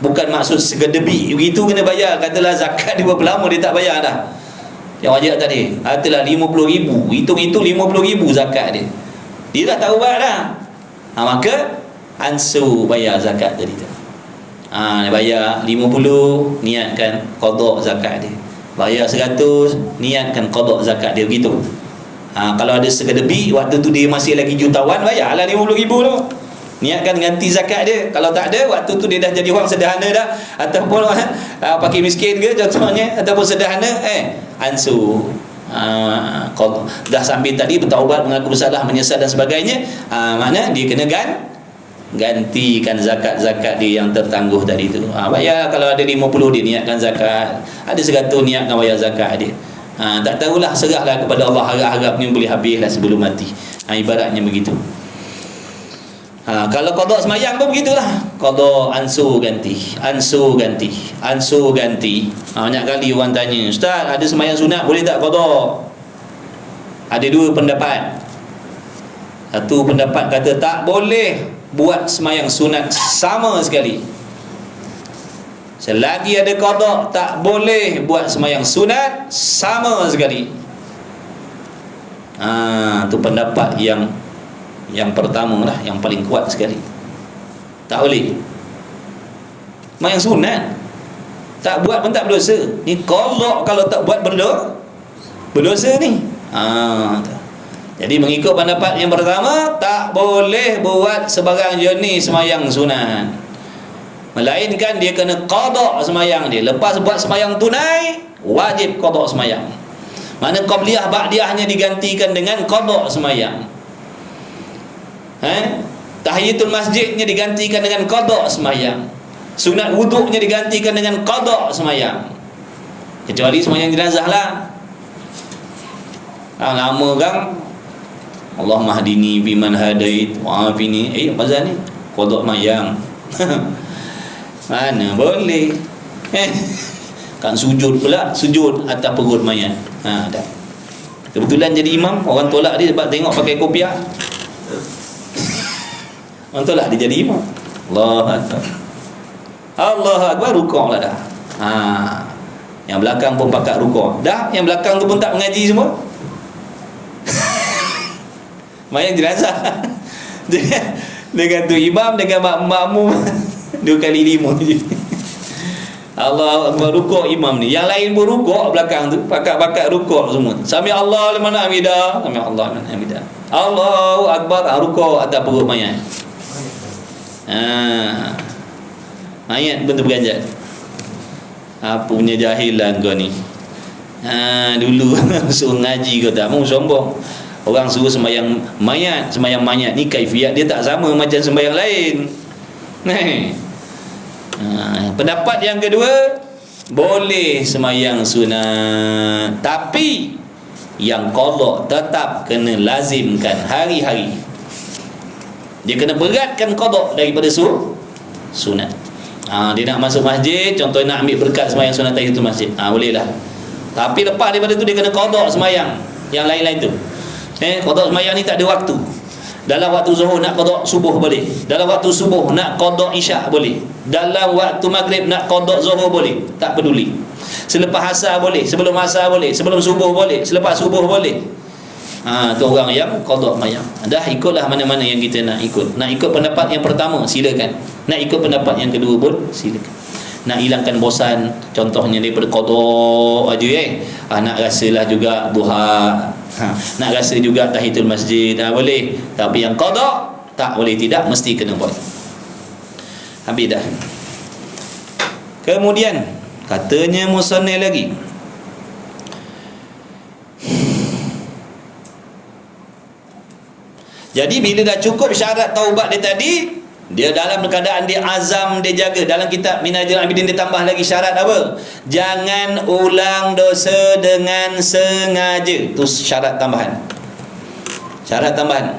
Bukan maksud segedebi begitu kena bayar. Katalah zakat dia berapa lama dia tak bayar dah, yang wajib tadi, katalah 50,000, hitung-hitung 50,000 zakat dia, dia dah taubat dah. Maka ansur bayar zakat tadi tu. Bayar 50, niatkan qada zakat dia. Bayar 100, niatkan qada zakat dia, begitu. Kalau ada segedebi waktu tu dia masih lagi jutawan, bayarlah 50,000 tu, niatkan ganti zakat dia. Kalau tak ada, waktu tu dia dah jadi orang sederhana dah, ataupun pakai miskin ke contohnya, ataupun sederhana, ansur. Dah sambil tadi bertaubat, mengaku bersalah, menyesal dan sebagainya, makna dia kena gantikan zakat-zakat dia yang tertangguh tadi tu. Bayar. Kalau ada 50 dia niatkan zakat, ada 100 niatkan bayar zakat dia. Tak tahulah, serahlah kepada Allah, harap-harap ni boleh habislah sebelum mati. Ibaratnya begitu. Kalau qada semayang pun begitulah, qada ansur ganti. Banyak kali orang tanya, Ustaz, ada semayang sunat boleh tak qada? Ada dua pendapat. Satu pendapat kata tak boleh buat semayang sunat sama sekali. Selagi ada qada, tak boleh buat semayang sunat sama sekali. Tu pendapat yang pertama lah, yang paling kuat sekali. Tak boleh semayang sunat, tak buat pun tak berdosa. Ni qada kalau tak buat berdosa ni. Jadi mengikut pendapat yang pertama, tak boleh buat sebarang jenis semayang sunat, melainkan dia kena qada semayang dia. Lepas buat semayang tunai, wajib qada semayang. Mana qabliyah ba'diyahnya digantikan dengan qada semayang. Tahiyatul masjidnya digantikan dengan qada semayang. Sunat wuduknya digantikan dengan qada semayang. Kecuali semayang jenazah lah. Lama kan, Allahumma hdini biman hadait wa afini, mazan ni qada semayang. Mana boleh. Kan sujud pula, sujud atas perut mayat. Dah. Kebetulan jadi imam, orang tolak dia sebab tengok pakai kopiah. Orang tolak dia jadi imam. Allah Akbar, rukuk lah dah. Yang belakang pun pakat rukuk dah, yang belakang tu pun tak mengaji semua. Mayang jenazah. Dengan tu imam, dengan makmum 2 kali 5 je. Allah Akbar, rukuk imam ni. Yang lain pun rukuk belakang tu, pakat-pakat rukuk semua. Sami Allah liman hamidah, sami Allah liman hamidah. Allahu Akbar, rukuk atas perut mayat. Mayat pun terperanjat. Apa punya jahilan kau ni. Dulu suruh ngaji kau tak mau sombong. Orang suruh sembahyang mayat ni kaifiat dia tak sama macam sembahyang lain. Pendapat yang kedua, boleh sembahyang sunat, tapi yang qada tetap kena lazimkan hari-hari. Dia kena beratkan qada daripada sunat. Dia nak masuk masjid, contohnya nak ambil berkat sembahyang sunat tahiyatul masjid, boleh lah. Tapi lepas daripada tu dia kena qada sembahyang yang lain-lain tu. Qada sembahyang ni tak ada waktu. Dalam waktu zuhur nak qada subuh boleh, dalam waktu subuh nak qada isyak boleh, dalam waktu maghrib nak qada zuhur boleh, tak peduli. Selepas asar boleh, sebelum asar boleh, sebelum subuh boleh, selepas subuh boleh. Tu orang yang qada sembahyang. Dah ikutlah mana-mana yang kita nak ikut. Nak ikut pendapat yang pertama, silakan. Nak ikut pendapat yang kedua pun silakan. Nak hilangkan bosan, contohnya daripada qada aja nak rasalah juga duha, nak rasa juga tahiyatul masjid, boleh. Tapi yang qada tak boleh, tidak, mesti kena buat. Habis dah. Kemudian katanya musannif lagi, jadi bila dah cukup syarat taubat dia tadi, dia dalam keadaan dia azam, dia jaga. Dalam kitab Minhajul Abidin dia tambah lagi syarat apa? Jangan ulang dosa dengan sengaja. Itu syarat tambahan. Syarat tambahan.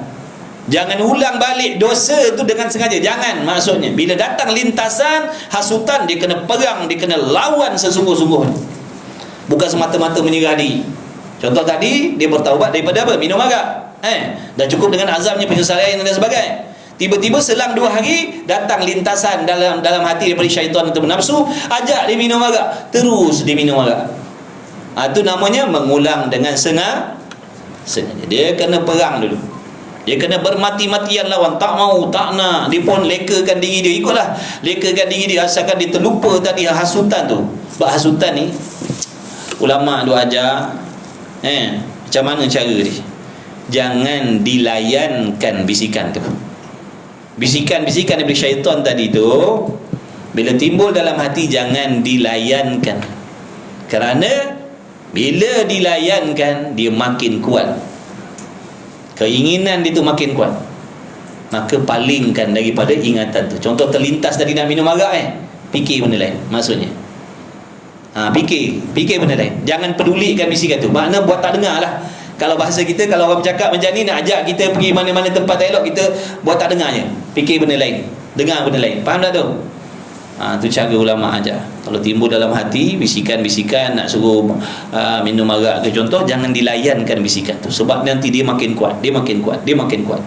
Jangan ulang balik dosa tu dengan sengaja. Jangan, maksudnya bila datang lintasan hasutan, dia kena perang, dia kena lawan sesungguh-sungguhnya. Bukan semata-mata menyerah diri. Contoh tadi, dia bertaubat daripada apa? Minum arak. Dah cukup dengan azamnya, penyesalan dan sebagainya. Tiba-tiba selang 2 hari datang lintasan dalam hati daripada syaitan atau nafsu, ajak dia minum arak, terus dia minum arak. Itu namanya mengulang dengan sengaja. Dia kena perang dulu, dia kena bermati-matian lawan. Tak mau, tak nak, dia pun lekakan diri dia. Ikutlah, lekakan diri dia asalkan dia terlupa tadi hasutan tu. Sebab hasutan ni ulama' duk ajar macam mana cara dia. Jangan dilayankan bisikan tu. Bisikan-bisikan daripada syaitan tadi tu, bila timbul dalam hati, jangan dilayankan. Kerana bila dilayankan, dia makin kuat, keinginan dia tu makin kuat. Maka palingkan daripada ingatan tu. Contoh terlintas tadi nak minum arak, fikir benda lain, maksudnya fikir benda lain. Jangan pedulikan bisikan tu. Makna buat tak dengar lah. Kalau bahasa kita, kalau orang bercakap macam ni, nak ajak kita pergi mana-mana tempat elok, kita buat tak dengar je, fikir benda lain, dengar benda lain. Faham tak tu? Tu cara ulama' ajar. Kalau timbul dalam hati bisikan-bisikan nak suruh minum arak ke contoh, jangan dilayankan bisikan tu. Sebab nanti dia makin kuat, dia makin kuat, dia makin kuat.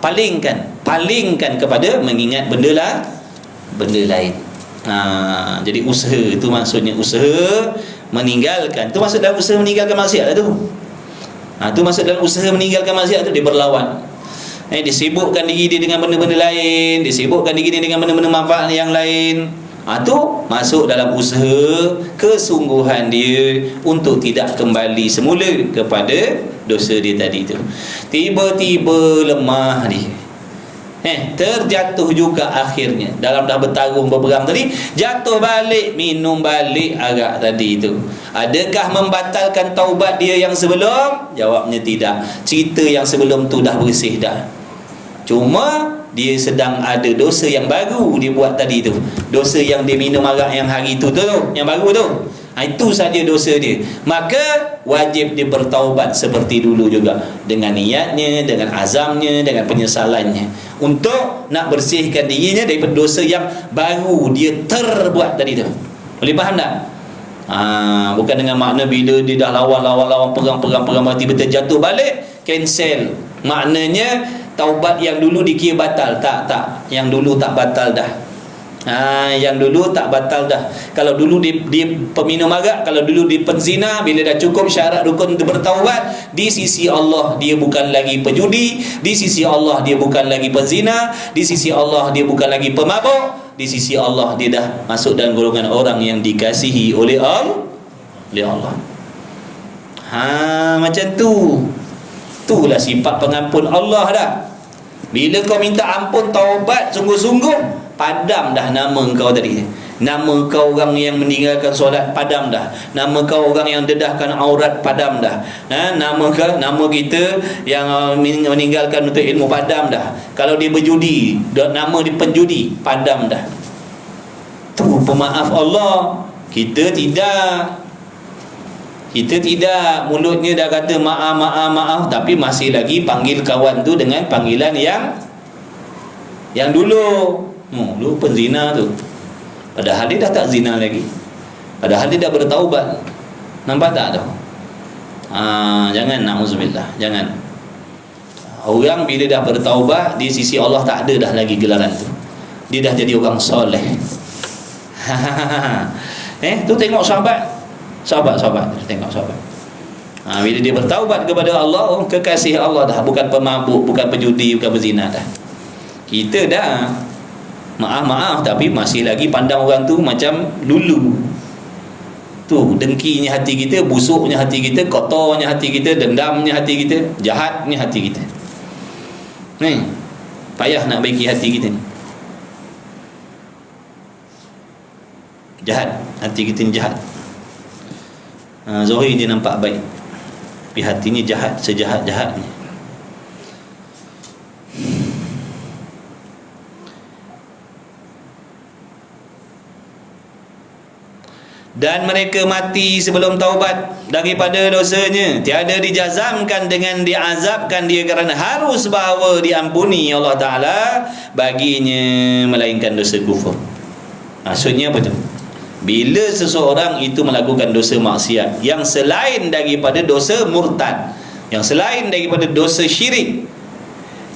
Palingkan kepada mengingat benda lain. Jadi usaha itu maksudnya usaha meninggalkan. Tu maksud dalam usaha meninggalkan maksiat lah tu. Tu maksud dalam usaha meninggalkan maksiat tu, dia berlawan. Dia sibukkan diri dia dengan benda-benda lain, dia sibukkan diri dia dengan benda-benda manfaat yang lain. Tu masuk dalam usaha kesungguhan dia untuk tidak kembali semula kepada dosa dia tadi tu. Tiba-tiba lemah dia, terjatuh juga akhirnya. Dalam dah bertarung berperang tadi, jatuh balik, minum balik arak tadi itu. Adakah membatalkan taubat dia yang sebelum? Jawabnya tidak. Cerita yang sebelum tu dah bersih dah. Cuma dia sedang ada dosa yang baru dia buat tadi tu. Dosa yang dia minum arak yang hari tu yang baru tu. Itu saja dosa dia. Maka wajib dia bertaubat seperti dulu juga, dengan niatnya, dengan azamnya, dengan penyesalannya, untuk nak bersihkan dirinya daripada dosa yang baru dia terbuat tadi tu. Boleh faham tak? Bukan dengan makna bila dia dah lawan perang tiba-tiba jatuh balik, cancel. Maknanya taubat yang dulu dikira batal. Tak, yang dulu tak batal dah. Yang dulu tak batal dah. Kalau dulu dia peminum arak, kalau dulu dia penzina, bila dah cukup syarat rukun untuk bertaubat, di sisi Allah dia bukan lagi penjudi, di sisi Allah dia bukan lagi penzina, di sisi Allah dia bukan lagi pemabuk, di sisi Allah dia dah masuk dalam golongan orang yang dikasihi oleh Allah. Macam tu. Itulah sifat pengampun Allah dah. Bila kau minta ampun, taubat sungguh-sungguh, padam dah nama kau tadi. Nama kau orang yang meninggalkan solat, padam dah. Nama kau orang yang dedahkan aurat, padam dah. Nama kita yang meninggalkan untuk ilmu, padam dah. Kalau dia berjudi, nama dia penjudi, padam dah. Tu pemaaf Allah. Kita tidak, mulutnya dah kata maaf, tapi masih lagi panggil kawan tu dengan panggilan yang dulu. Lupa zina tu. Padahal dia dah tak zina lagi. Padahal dia dah bertaubat. Nampak tak tu? Jangan, na'udzubillah. Jangan. Orang bila dah bertaubat, di sisi Allah tak ada dah lagi gelaran tu. Dia dah jadi orang soleh. Tu tengok sahabat. Tengok sahabat. Bila dia bertaubat kepada Allah, kekasih Allah dah. Bukan pemabuk, bukan penjudi, bukan berzina dah. Kita dah maaf tapi masih lagi pandang orang tu macam dulu. Tu dengkinya hati kita, busuknya hati kita, kotornya hati kita, dendamnya hati kita, jahatnya hati kita. Ni payah nak baiki hati kita ni. Jahat, hati kita ni jahat. Zahir dia nampak baik, tapi hatinya jahat, sejahat-jahatnya. Dan mereka mati sebelum taubat daripada dosanya, tiada dijazamkan dengan diazabkan dia kerana harus bahawa diampuni Allah Ta'ala baginya, melainkan dosa kufur. Maksudnya apa tu? Bila seseorang itu melakukan dosa maksiat yang selain daripada dosa murtad, yang selain daripada dosa syirik,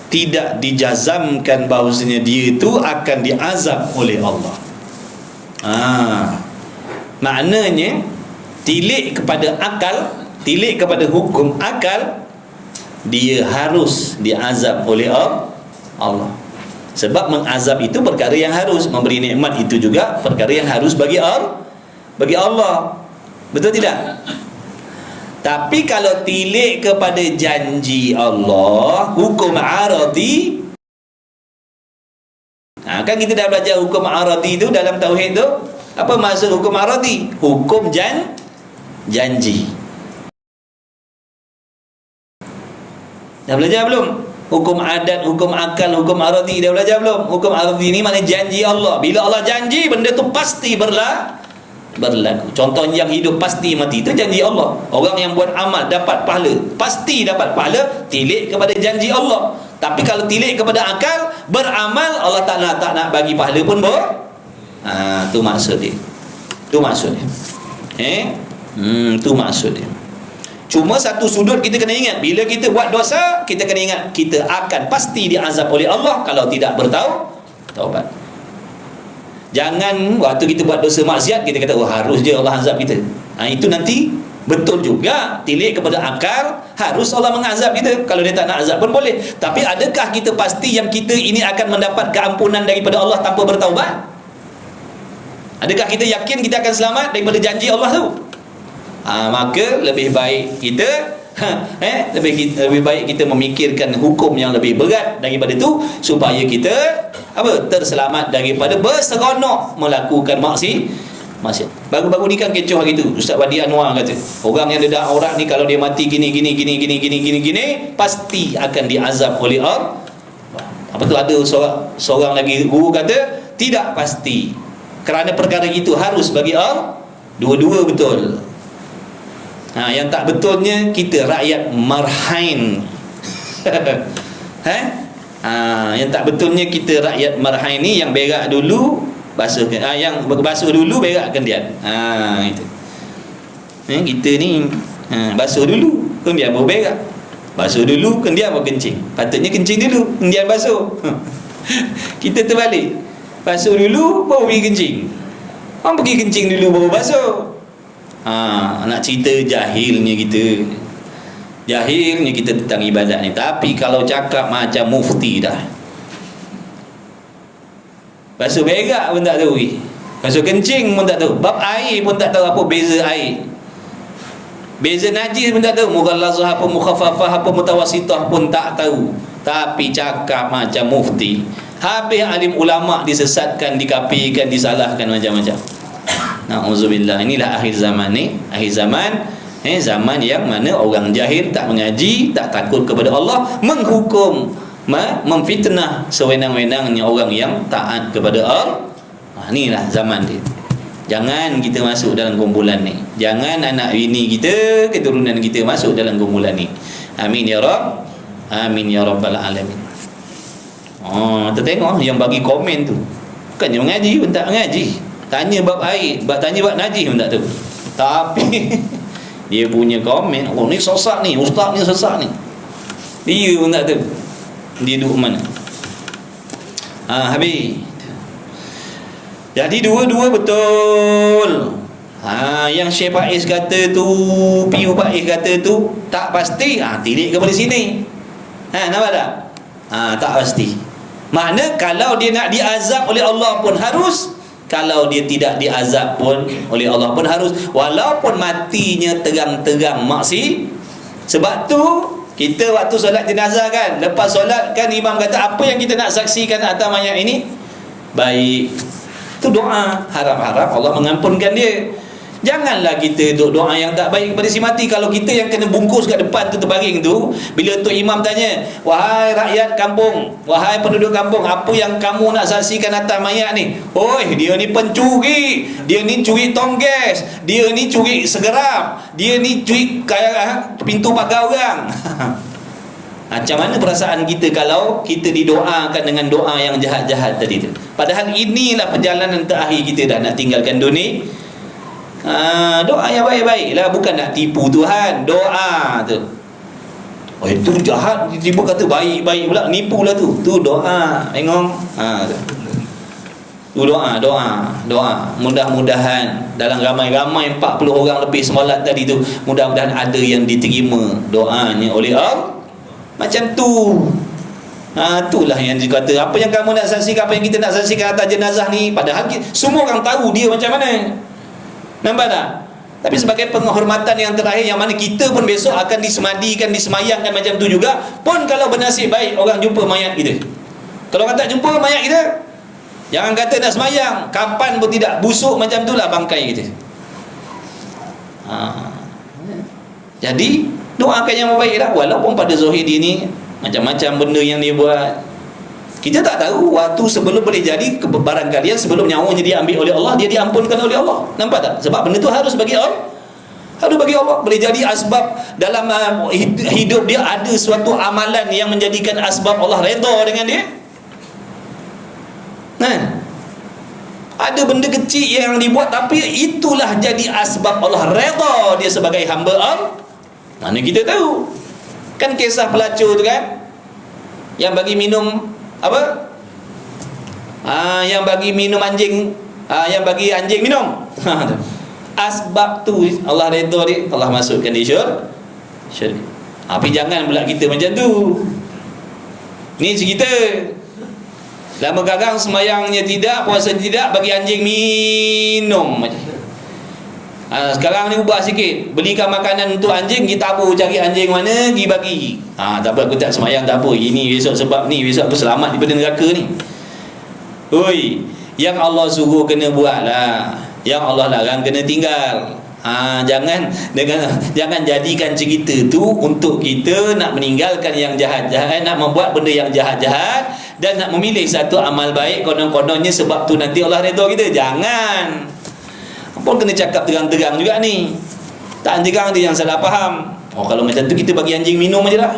tidak dijazamkan bahawasanya dia itu akan diazab oleh Allah. Maknanya tilik kepada akal, tilik kepada hukum akal, dia harus diazab oleh Allah. Sebab mengazab itu perkara yang harus, memberi nikmat itu juga perkara yang harus bagi Allah. Betul tidak? Tapi kalau tilik kepada janji Allah, hukum aradi, kan kita dah belajar hukum aradi itu dalam tauhid tu. Apa maksud hukum aradi? Hukum janji. Dah belajar belum? Hukum adat, hukum akal, hukum aradi dah belajar belum? Hukum aradi ni maknanya janji Allah. Bila Allah janji, benda tu pasti berlaku. Contohnya yang hidup pasti mati, itu janji Allah. Orang yang buat amal dapat pahala, pasti dapat pahala, tilik kepada janji Allah. Tapi kalau tilik kepada akal, beramal, Allah tak nak bagi pahala pun tu maksud dia. Tu maksud dia. Tu maksud dia. Cuma satu sudut kita kena ingat, bila kita buat dosa, kita kena ingat kita akan pasti diazab oleh Allah kalau tidak bertaubat. Jangan waktu kita buat dosa maksiat kita kata harus je Allah azab kita. Itu nanti betul juga, tilik kepada akal, harus Allah mengazab kita. Kalau dia tak nak azab pun boleh. Tapi adakah kita pasti yang kita ini akan mendapat keampunan daripada Allah tanpa bertaubat? Adakah kita yakin kita akan selamat daripada janji Allah tu? Maka lebih baik kita lebih baik kita memikirkan hukum yang lebih berat daripada itu, supaya kita terselamat daripada berseronok melakukan maksiat. Baru-baru ni kan kecoh hari tu Ustaz Wadi Anwar kata, orang yang dedak aurat ni kalau dia mati gini pasti akan diazab oleh Allah. Apa tu, ada seorang lagi guru kata tidak pasti. Kerana perkara itu harus bagi Allah. Dua-dua betul. Yang tak betulnya kita rakyat marhain. Yang tak betulnya kita rakyat marhain ni, yang berak dulu basuhkan, yang basuh dulu berakkan dia. Itu. Kita ni basuh dulu kemudian baru berak. Basuh dulu kemudian baru kencing. Patutnya kencing dulu kemudian basuh. Kita terbalik. Basuh dulu baru pergi kencing. Orang pergi kencing dulu baru basuh. Nak cerita jahilnya kita tentang ibadat ni. Tapi kalau cakap macam mufti dah, basuh berak pun tak tahu, basuh kencing pun tak tahu, bab air pun tak tahu apa beza air, beza najis pun tak tahu, mughallazah apa, mukhaffafah apa, mutawassithah pun tak tahu. Tapi cakap macam mufti. Habis alim ulama disesatkan, dikafirkan, disalahkan macam-macam. Na'udzubillah. Inilah akhir zaman ni. Akhir zaman, zaman yang mana orang jahil, tak mengaji, tak takut kepada Allah, menghukum, memfitnah sewenang-wenangnya orang yang taat kepada Allah. Inilah zaman dia. Jangan kita masuk dalam kumpulan ni. Jangan anak bini kita, keturunan kita masuk dalam kumpulan ni. Amin ya Rabb. Amin ya Rabbal Alamin. Kita tengok yang bagi komen tu, Bukannya mengaji pun tak mengaji, tanya bab air, tanya bab najis pun tak tahu. Tapi dia punya komen, oh ni sesat ni, ustaz ni sesat ni, dia pun tak tahu dia duduk mana. Habis. Jadi dua-dua betul. Yang Syekh Faiz kata tu, Piu Faiz kata tu tak pasti, tilik kepada sini. Nampak tak? Tak pasti. Makna kalau dia nak diazab oleh Allah pun harus, kalau dia tidak diazab pun oleh Allah pun harus, walaupun matinya terang-terang maksi. Sebab tu kita waktu solat jenazah kan, lepas solat kan imam kata apa yang kita nak saksikan atas mayat ini? Baik. Itu doa, harap-harap Allah mengampunkan dia. Janganlah kita duk doa yang tak baik kepada si mati. Kalau kita yang kena bungkus kat depan tu, terbaring tu, bila Tok Imam tanya, wahai rakyat kampung, wahai penduduk kampung, apa yang kamu nak saksikan atas mayat ni? Oi, dia ni pencuri, dia ni curi tong gas, dia ni curi segerap, dia ni curi pintu pagar orang. Macam mana perasaan kita kalau kita didoakan dengan doa yang jahat-jahat tadi tu? Padahal inilah perjalanan terakhir kita dah nak tinggalkan dunia. Doa yang baik-baik lah, bukan nak tipu Tuhan. Doa tu, oh itu jahat, tiba kata baik-baik pula, nipu lah tu. Tu doa, tengok. Tu doa. Mudah-mudahan dalam ramai-ramai 40 orang lebih semalat tadi tu, mudah-mudahan ada yang diterima doanya oleh Allah. Macam tu. Itulah yang dikata, apa yang kamu nak saksikan, apa yang kita nak saksikan atas jenazah ni, padahal semua orang tahu dia macam mana. Nampak tak? Tapi sebagai penghormatan yang terakhir, yang mana kita pun besok akan disemadikan, disemayangkan macam tu juga. Pun kalau bernasib baik orang jumpa mayat kita, kalau kata jumpa mayat kita, jangan kata nak semayang, kapan pun tidak, busuk macam tu lah bangkai kita. Jadi doakan yang baik lah. Walaupun pada zahir dia ni macam-macam benda yang dia buat, kita tak tahu waktu sebelum boleh jadi, barangkali sebelum nyawanya dia ambil oleh Allah, dia diampunkan oleh Allah. Nampak tak? Sebab benda tu harus bagi Allah, harus bagi Allah. Boleh jadi asbab dalam hidup dia, ada suatu amalan yang menjadikan asbab Allah redha dengan dia. Ada benda kecil yang dibuat, tapi itulah jadi asbab Allah redha dia sebagai hamba Allah. Mana kita tahu? Kan kisah pelacur tu kan, yang bagi minum apa? Yang bagi minum anjing, yang bagi anjing minum. Asbab tu Allah redha dia, Allah masukkan dia syurga. Tapi jangan pula kita macam tu. Ni cerita lama gagang, semayangnya tidak, puasa tidak, bagi anjing minum macam. Sekarang ni ubah sikit, belikan makanan untuk anjing, kita tabur cari anjing mana, pergi bagi. Tak apa, aku tak semayang, tak apa, ini besok sebab ni, besok aku selamat daripada neraka ni. Oi, yang Allah suruh kena buat lah, yang Allah larang kena tinggal. Jangan jadikan cerita tu untuk kita nak meninggalkan yang jahat-jahat, nak membuat benda yang jahat-jahat, dan nak memilih satu amal baik konon-kononnya sebab tu nanti Allah redha kita. Jangan. Pun kena cakap terang-terang juga ni. Tak terang dia yang salah faham. Kalau macam tu kita bagi anjing minum aje lah.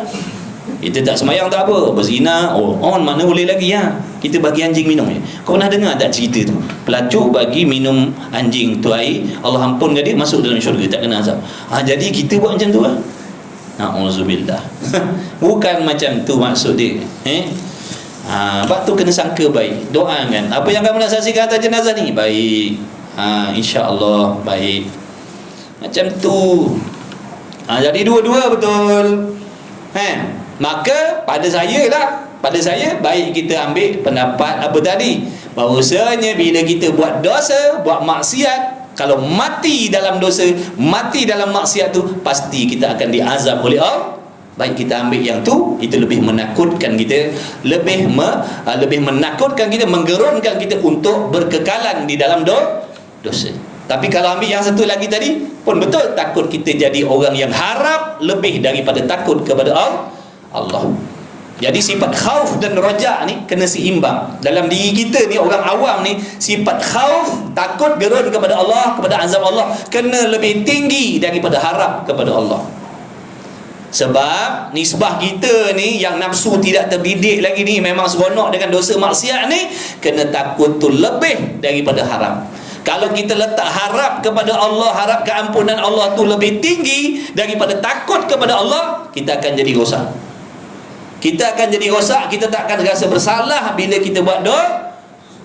Kita tak semayang tak apa, berzina, mana boleh lagi kita bagi anjing minum je. Kau pernah dengar tak cerita tu? Pelacur bagi minum anjing tu air, Allah ampunkan dia, masuk dalam syurga, tak kena azab. Jadi kita buat macam tu lah. Na'udzubillah. Bukan macam tu maksud dia. Sebab tu kena sangka baik. Doakan, apa yang kamu nak saksikan atas jenazah ni, baik. InsyaAllah baik. Macam tu. Jadi dua-dua betul. Maka pada saya baik kita ambil pendapat apa tadi, bahawasanya bila kita buat dosa, buat maksiat, kalau mati dalam dosa, mati dalam maksiat tu, pasti kita akan diazab oleh Allah. Baik kita ambil yang tu, itu lebih menakutkan kita, lebih menakutkan kita, menggerunkan kita untuk berkekalan di dalam dosa. Tapi kalau ambil yang satu lagi tadi pun betul, takut kita jadi orang yang harap lebih daripada takut kepada Allah. Jadi sifat khauf dan raja ni kena seimbang dalam diri kita ni. Orang awam ni sifat khauf, takut, gerun kepada Allah, kepada azab Allah, kena lebih tinggi daripada harap kepada Allah. Sebab nisbah kita ni yang nafsu tidak terdidik lagi ni, memang seronok dengan dosa maksiat ni, kena takut tu lebih daripada harap. Kalau kita letak harap kepada Allah, harap keampunan Allah tu lebih tinggi daripada takut kepada Allah, kita akan jadi rosak. Kita akan jadi rosak, kita tak akan rasa bersalah bila kita buat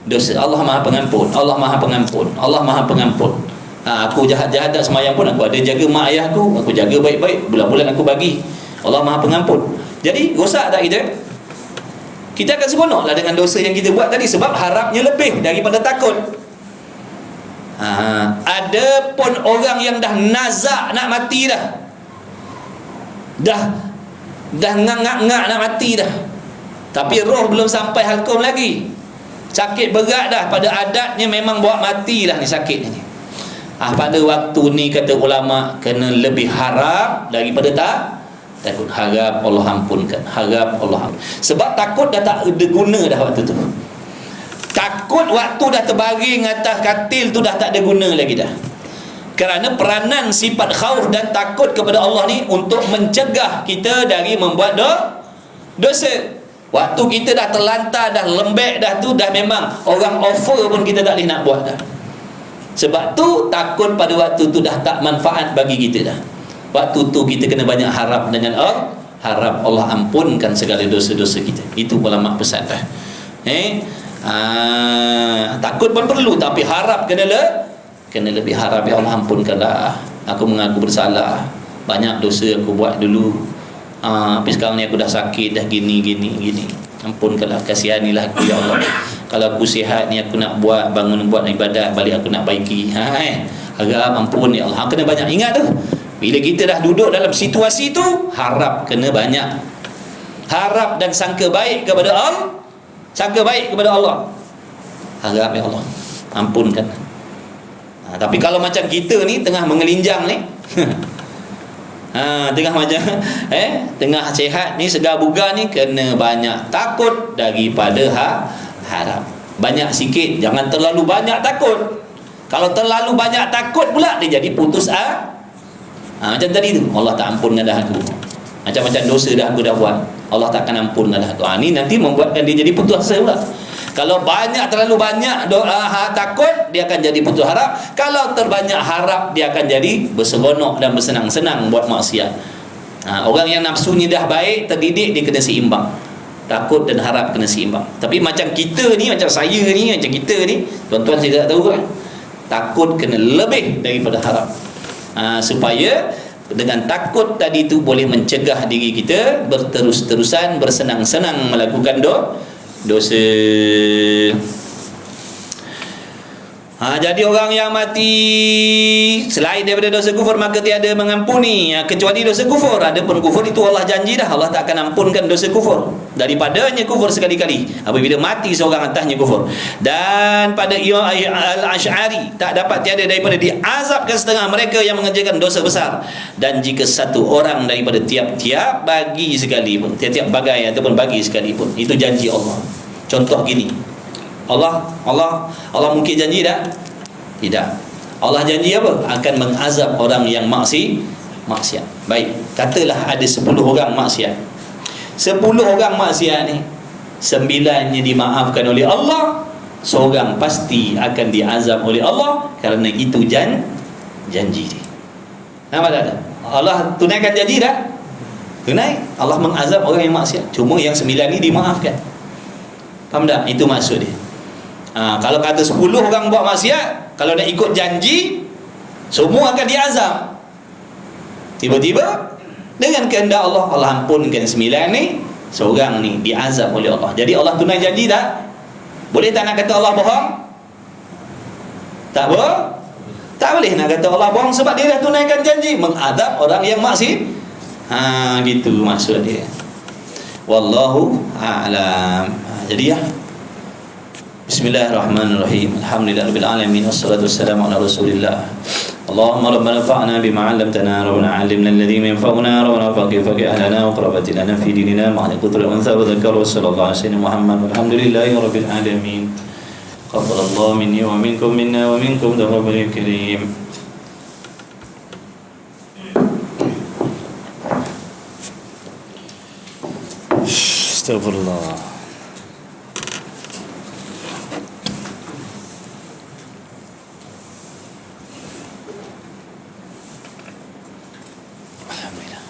dosa. Allah Maha Pengampun, Allah Maha Pengampun, Allah Maha Pengampun. Aku jahat-jahat tak semayang pun aku ada jaga mak ayah aku jaga baik-baik, bulan-bulan aku bagi. Allah Maha Pengampun. Jadi rosak tak kita? Kita akan seronoklah dengan dosa yang kita buat tadi, sebab harapnya lebih daripada takut. Ada pun orang yang dah nazak nak mati dah ngak-ngak nak mati dah, tapi roh belum sampai halkum lagi, sakit berat dah, pada adatnya memang bawa mati dah ni sakit ni. Pada waktu ni kata ulama kena lebih harap daripada takut. Harap Allah ampunkan, harap Allah ampunkan. Sebab takut dah tak ada guna dah waktu tu. Takut waktu dah terbaring atas katil tu dah tak ada guna lagi dah. Kerana peranan sifat khauf dan takut kepada Allah ni untuk mencegah kita dari membuat dosa. Waktu kita dah terlantar, dah lembek dah tu, dah memang orang offer pun kita tak boleh nak buat dah. Sebab tu takut pada waktu tu dah tak manfaat bagi kita dah. Waktu tu kita kena banyak harap dengan Allah, harap Allah ampunkan segala dosa-dosa kita. Itu ulama pesan dah. Takut pun perlu, tapi harap kena lebih harap. Ya Allah ampunkanlah, aku mengaku bersalah, banyak dosa aku buat dulu, tapi sekarang ni aku dah sakit, dah gini. Ampunkanlah, kasihanilah aku ya Allah. Kalau aku sihat ni aku nak buat ibadat balik, aku nak baiki. Harap ampun ya Allah. Kena banyak ingat tu. Bila kita dah duduk dalam situasi tu, harap kena banyak. Harap dan sangka baik kepada Allah. Sangka baik kepada Allah. Harap ya Allah ampunkan. Tapi kalau macam kita ni tengah mengelinjang ni tengah macam tengah sihat ni, segar bugar ni, kena banyak takut daripada harap. Banyak sikit, jangan terlalu banyak takut. Kalau terlalu banyak takut pula dia jadi putus macam tadi tu, Allah tak ampunkan dah aku, macam-macam dosa dah aku dah buat, Allah tak akan ampunkan dah aku. Ni nanti membuatkan dia jadi putus asa pula. Kalau terlalu banyak takut, dia akan jadi putus harap. Kalau terbanyak harap, dia akan jadi berseronok dan bersenang-senang buat maksiat. Orang yang nafsunya dah baik, terdidik, dia kena seimbang. Takut dan harap kena seimbang. Tapi macam kita ni, macam saya ni, macam kita ni, tuan-tuan saya tak tahu kan, takut kena lebih daripada harap. Supaya dengan takut tadi tu boleh mencegah diri kita berterus-terusan bersenang-senang melakukan dosa. Jadi orang yang mati selain daripada dosa kufur, maka tiada mengampuni kecuali dosa kufur. Adapun kufur itu Allah janji dah, Allah tak akan ampunkan dosa kufur. Daripadanya kufur sekali-kali apabila mati seorang atasnya kufur. Dan pada Imam Al-Asy'ari, tak dapat tiada daripada diazabkan setengah mereka yang mengerjakan dosa besar. Dan jika satu orang daripada tiap-tiap bagi sekalipun, tiap-tiap bagai ataupun bagi sekalipun, itu janji Allah. Contoh gini, Allah mungkin janji tak? Tidak. Allah janji apa? Akan mengazab orang yang maksiat. Baik, katalah ada 10 orang maksiat. 10 orang maksiat ni, 9-nya dimaafkan oleh Allah, seorang pasti akan diazab oleh Allah, kerana itu janji dia. Nampak tak? Allah tunaikan janji tak? Tunai. Allah mengazab orang yang maksiat. Cuma yang 9 ni dimaafkan. Faham tak? Itu maksud dia. Kalau kata 10 orang buat maksiat, kalau nak ikut janji, semua akan diazab. Tiba-tiba dengan kehendak Allah, Allah ampunkan 9 ni, seorang ni diazab oleh Allah. Jadi Allah tunai janji tak? Boleh tak nak kata Allah bohong? Tak boleh. Tak boleh nak kata Allah bohong, sebab dia dah tunaikan janji mengazab orang yang maksiat. Gitu maksud dia. Wallahu a'lam. Jadi Bismillahirrahmanirrahim. Alhamdulillahirabbil alamin, wassalatu wassalamu ala Rasulillah. Allahumma rabbana fa'na bima 'allamtana, rabbana 'allimna alladhi yanfa'una, rabbana faqih ahlana wa qarabatina fi dinina ma'al qutri unsa wa dzakar wa sallallahu alaihi wasallam Muhammad walhamdulillahirabbil alamin. Qabbalallahu minni wa minkum minna wa minkum taqabbalul karim. Astagfirullah. Alhamdulillah.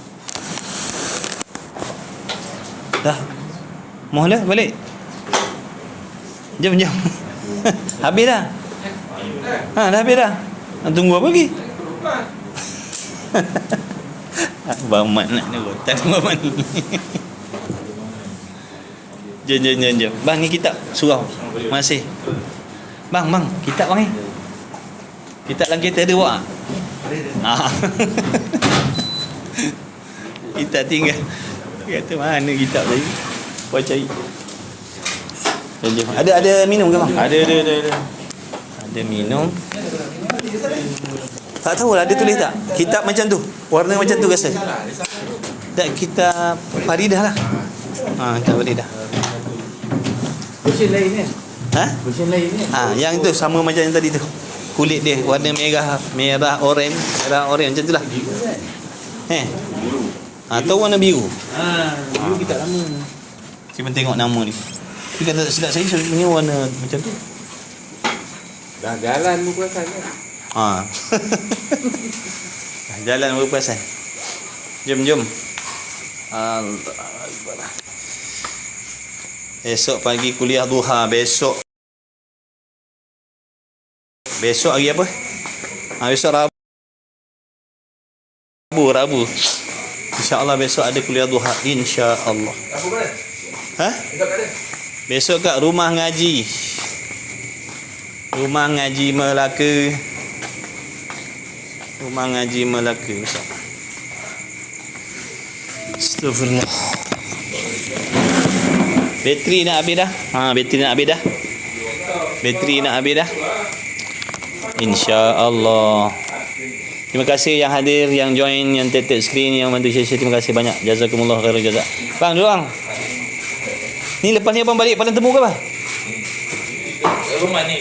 Dah. Mohonlah balik. Jom. Habis dah. Dah habis dah. Tunggu apa lagi? Abang Mat nak rotan abang ni. Jom. Bang, ni kitab surau. Masih. Bang, kitab bang ni. Kitab dalam kereta ada bawa? Ada. Kita tinggal. Kata mana kitab tadi? Kau cari. Jom. Ada minum ke bang? Ada. Ada minum. Tak tahulah dia tulis tak? Kitab macam tu. Warna macam tu rasa. Tak, kitab Faridah lah. Kitab Faridah. Version lain kan? Version lain kan? Yang tu sama macam yang tadi tu. Kulit dia warna merah oren macam tu lah. Atau warna biru. Biru kitab lama. Cuma tengok nama ni. Tapi kata tak silap saya sebenarnya warna macam tu. Dah jalan berperasan kan? Jalan berperasan. Jom. Allah Akbar. Esok pagi kuliah duha. Besok hari apa? Besok Rabu. InsyaAllah besok ada kuliah duha. InsyaAllah. Apa mana? Besok kat mana? Besok kat rumah ngaji Melaka. Astagfirullah. Bateri nak habis dah. InsyaAllah. Terima kasih yang hadir, yang join, yang tap screen, yang bantu share. Terima kasih banyak. Jazakumullah khairan jazak. Bang, dulu bang. Ni lepas ni abang balik Padang Temu ke bang? Rumah ni.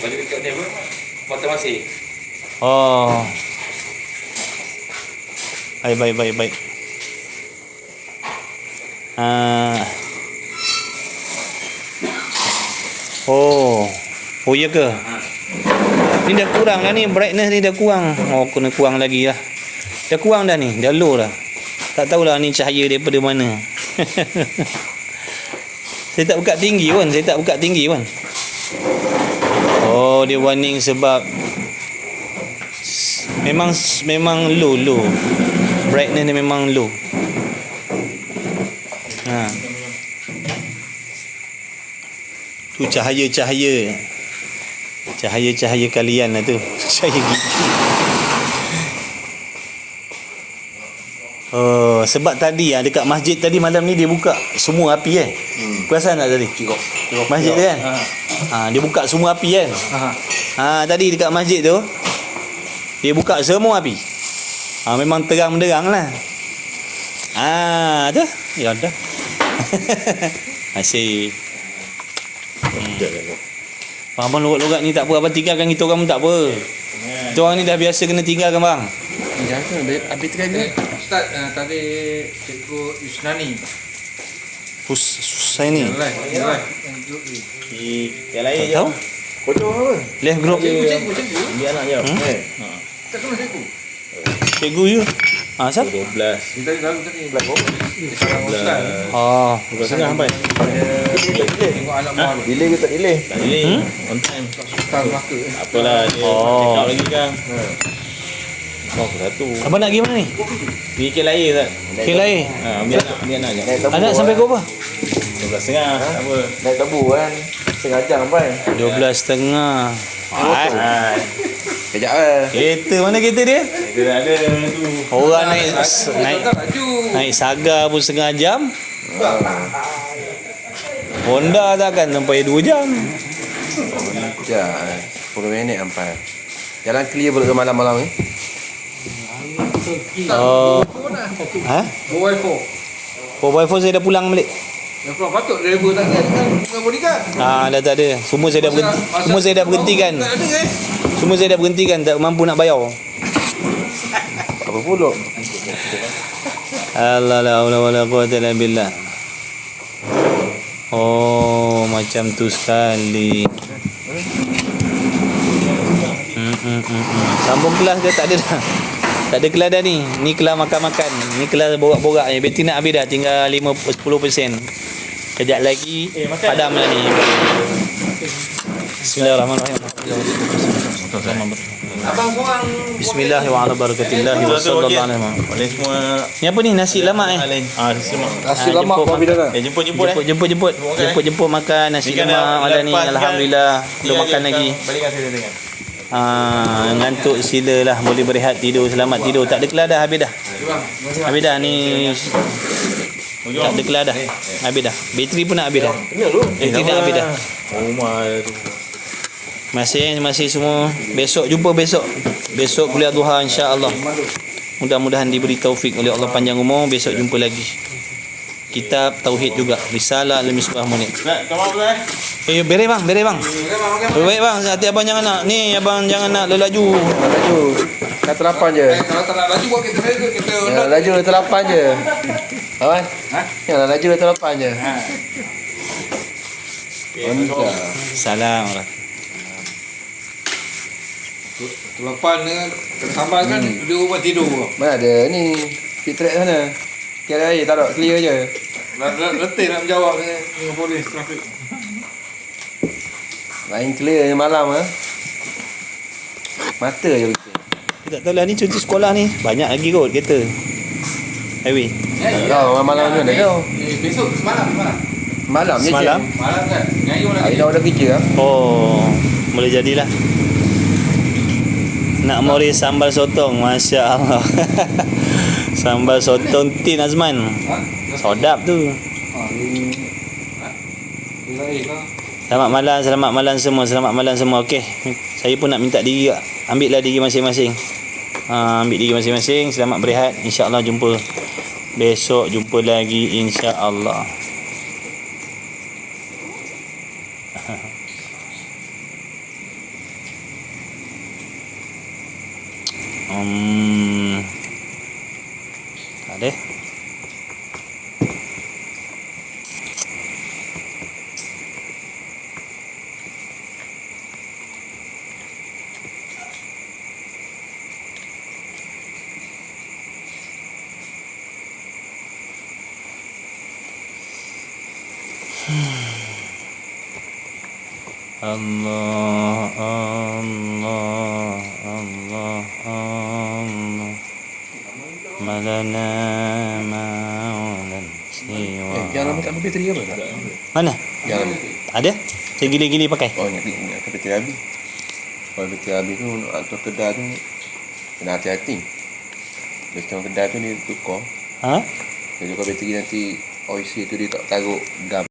Balik dekat ni apa? Kota Masih. Oh. Baik. Oh ya ke? Ni dah kurang dah ni, brightness ni dah kurang. Kena kurang lagi lah. Dah kurang dah ni, dah low dah. Tak tahulah ni cahaya daripada mana. Saya tak buka tinggi pun. Oh, dia warning sebab memang low. Brightness dia memang low. Tu cahaya kalian lah tu. Cahaya gigi. Oh, sebab tadi dekat masjid tadi malam ni dia buka semua api kan. Perasan tak tadi? Tengok masjid tu kan? Dia buka semua api kan? Tadi dekat masjid tu dia buka semua api. Memang terang menderang lah. Tu. Ya dah. Masih. Abang logat-logat ni tak apa. Abang tinggalkan kita orang pun tak apa. Kita orang ni dah biasa kena tinggalkan bang. Jangan habis trend ni. Ustaz tadi Cikgu Yusnani. Saya ni. Yang lain je. Tahu? Bodoh apa? Left group. Cikgu. Dia anak je. Tak kenal cikgu. Cikgu you. Siapa? 12. Kita tadi belakang. Ustaz. 12.30 sampai. Tengok anak muar. Delay ke tak delay? Tak delay. On time. Ustaz maka. Apalah dia check out lagi kan. Satu. Abang nak pergi mana ni? Pergi KLIA tak? KLIA. Biar nak je. Anak sampai ke apa? 12.30 tak apa. Naik tabu kan. Setengah jam kan. 12.30. Kejap lah. Kereta mana kereta dia? Dia ada tu. Orang naik Saga pun setengah jam. Honda takkan sampai 2 jam. Sekejap 10 minit sampai. Jalan clear pula ke malam-malam ni. Mobile 4x4 saya dah pulang balik. yang pulang patut driver tak ada kan dengan bodyguard. Dah tak ada. Semua saya dah berhenti. Semua saya dah berhentikan. Tak ada kan. Semua saya dah berhentikan, tak mampu nak bayar. Apa pula? Allah la haula wala quwwata illa billah. Oh, macam tu sekali. Sambung kelas ke tak ada dah? Tak ada kelas dah ni. Ni kelas makan-makan. Ni kelas borak-borak je. Bateri nak habis dah, tinggal 10%. Kejap lagi padam dah ni. Bismillahirrahmanirrahim. Abang korang Bismillahirrahmanirrahim. Sallallahu alaihi wasallam. Boleh semua. Ni apa ni? Nasi lemak Nasi lemak. nasi Ah, lemak jemput kau bila dah? Jemput makan nasi Ni kan lemak malam ni. lepas Alhamdulillah belum makan lagi. Balikan saya dengan. Ngantuk silalah, boleh berehat tidur, selamat tidur. Tak ada kelas dah, habis dah. Habis dah ni. Tak ada kelas dah. Habis dah. Bateri pun nak habis dah. Bateri dah habis dah. Rumah tu. Masih semua. Besok jumpa besok. Besok kuliah duha insya-Allah. Mudah-mudahan diberi taufik oleh Allah, panjang umur. Besok jumpa lagi. Kitab tauhid juga, risalah al-misbah munir. Nak kamu apa Beres bang. Baik bang, hati abang jangan nak. Ni abang jangan nak lelaju. Laju. Kata 8 je. Kalau tak nak laju buat kita Ya, laju kata 8 je. Abang? Ya, laju kata 8 je. Mantap. Salam. Lepas ni kena sambal kan dia rumah tidur. Mana ada ni? Pitret sana. Tiada air, tak ada. Clear je. Letih nak menjawab dengan polis trafik. Lain clear je malam Mata je betul. Tak tahu lah ni cuti sekolah ni. Banyak lagi kot kereta. Highway. Tahu malam tu dah kau. Besok semalam. Malam je. Semalam? Malam kan. Nyai orang Hari lagi. dah ada kerja ah. Oh, boleh jadilah. Nak mori sambal sotong, Masya Allah. Sambal sotong tin Azman. Sedap tu. Selamat malam semua. Okey. Saya pun nak minta diri. Ambillah diri masing-masing. Ambil diri masing-masing. Selamat berehat. InsyaAllah jumpa besok. Jumpa lagi insya-Allah. Ada. Allah malana maulan siwa. Jangan lama tak ada bateri apa tak? Mana? Jangan. Ada? Saya gili-gili pakai. Oh, nak bateri habis. Kalau bateri habis tu nak hantar kedai tu kena hati-hati. Biasanya kedai tu dia tukar. Ha? Dia tukar bateri nanti OIC tu dia tak taruh gam.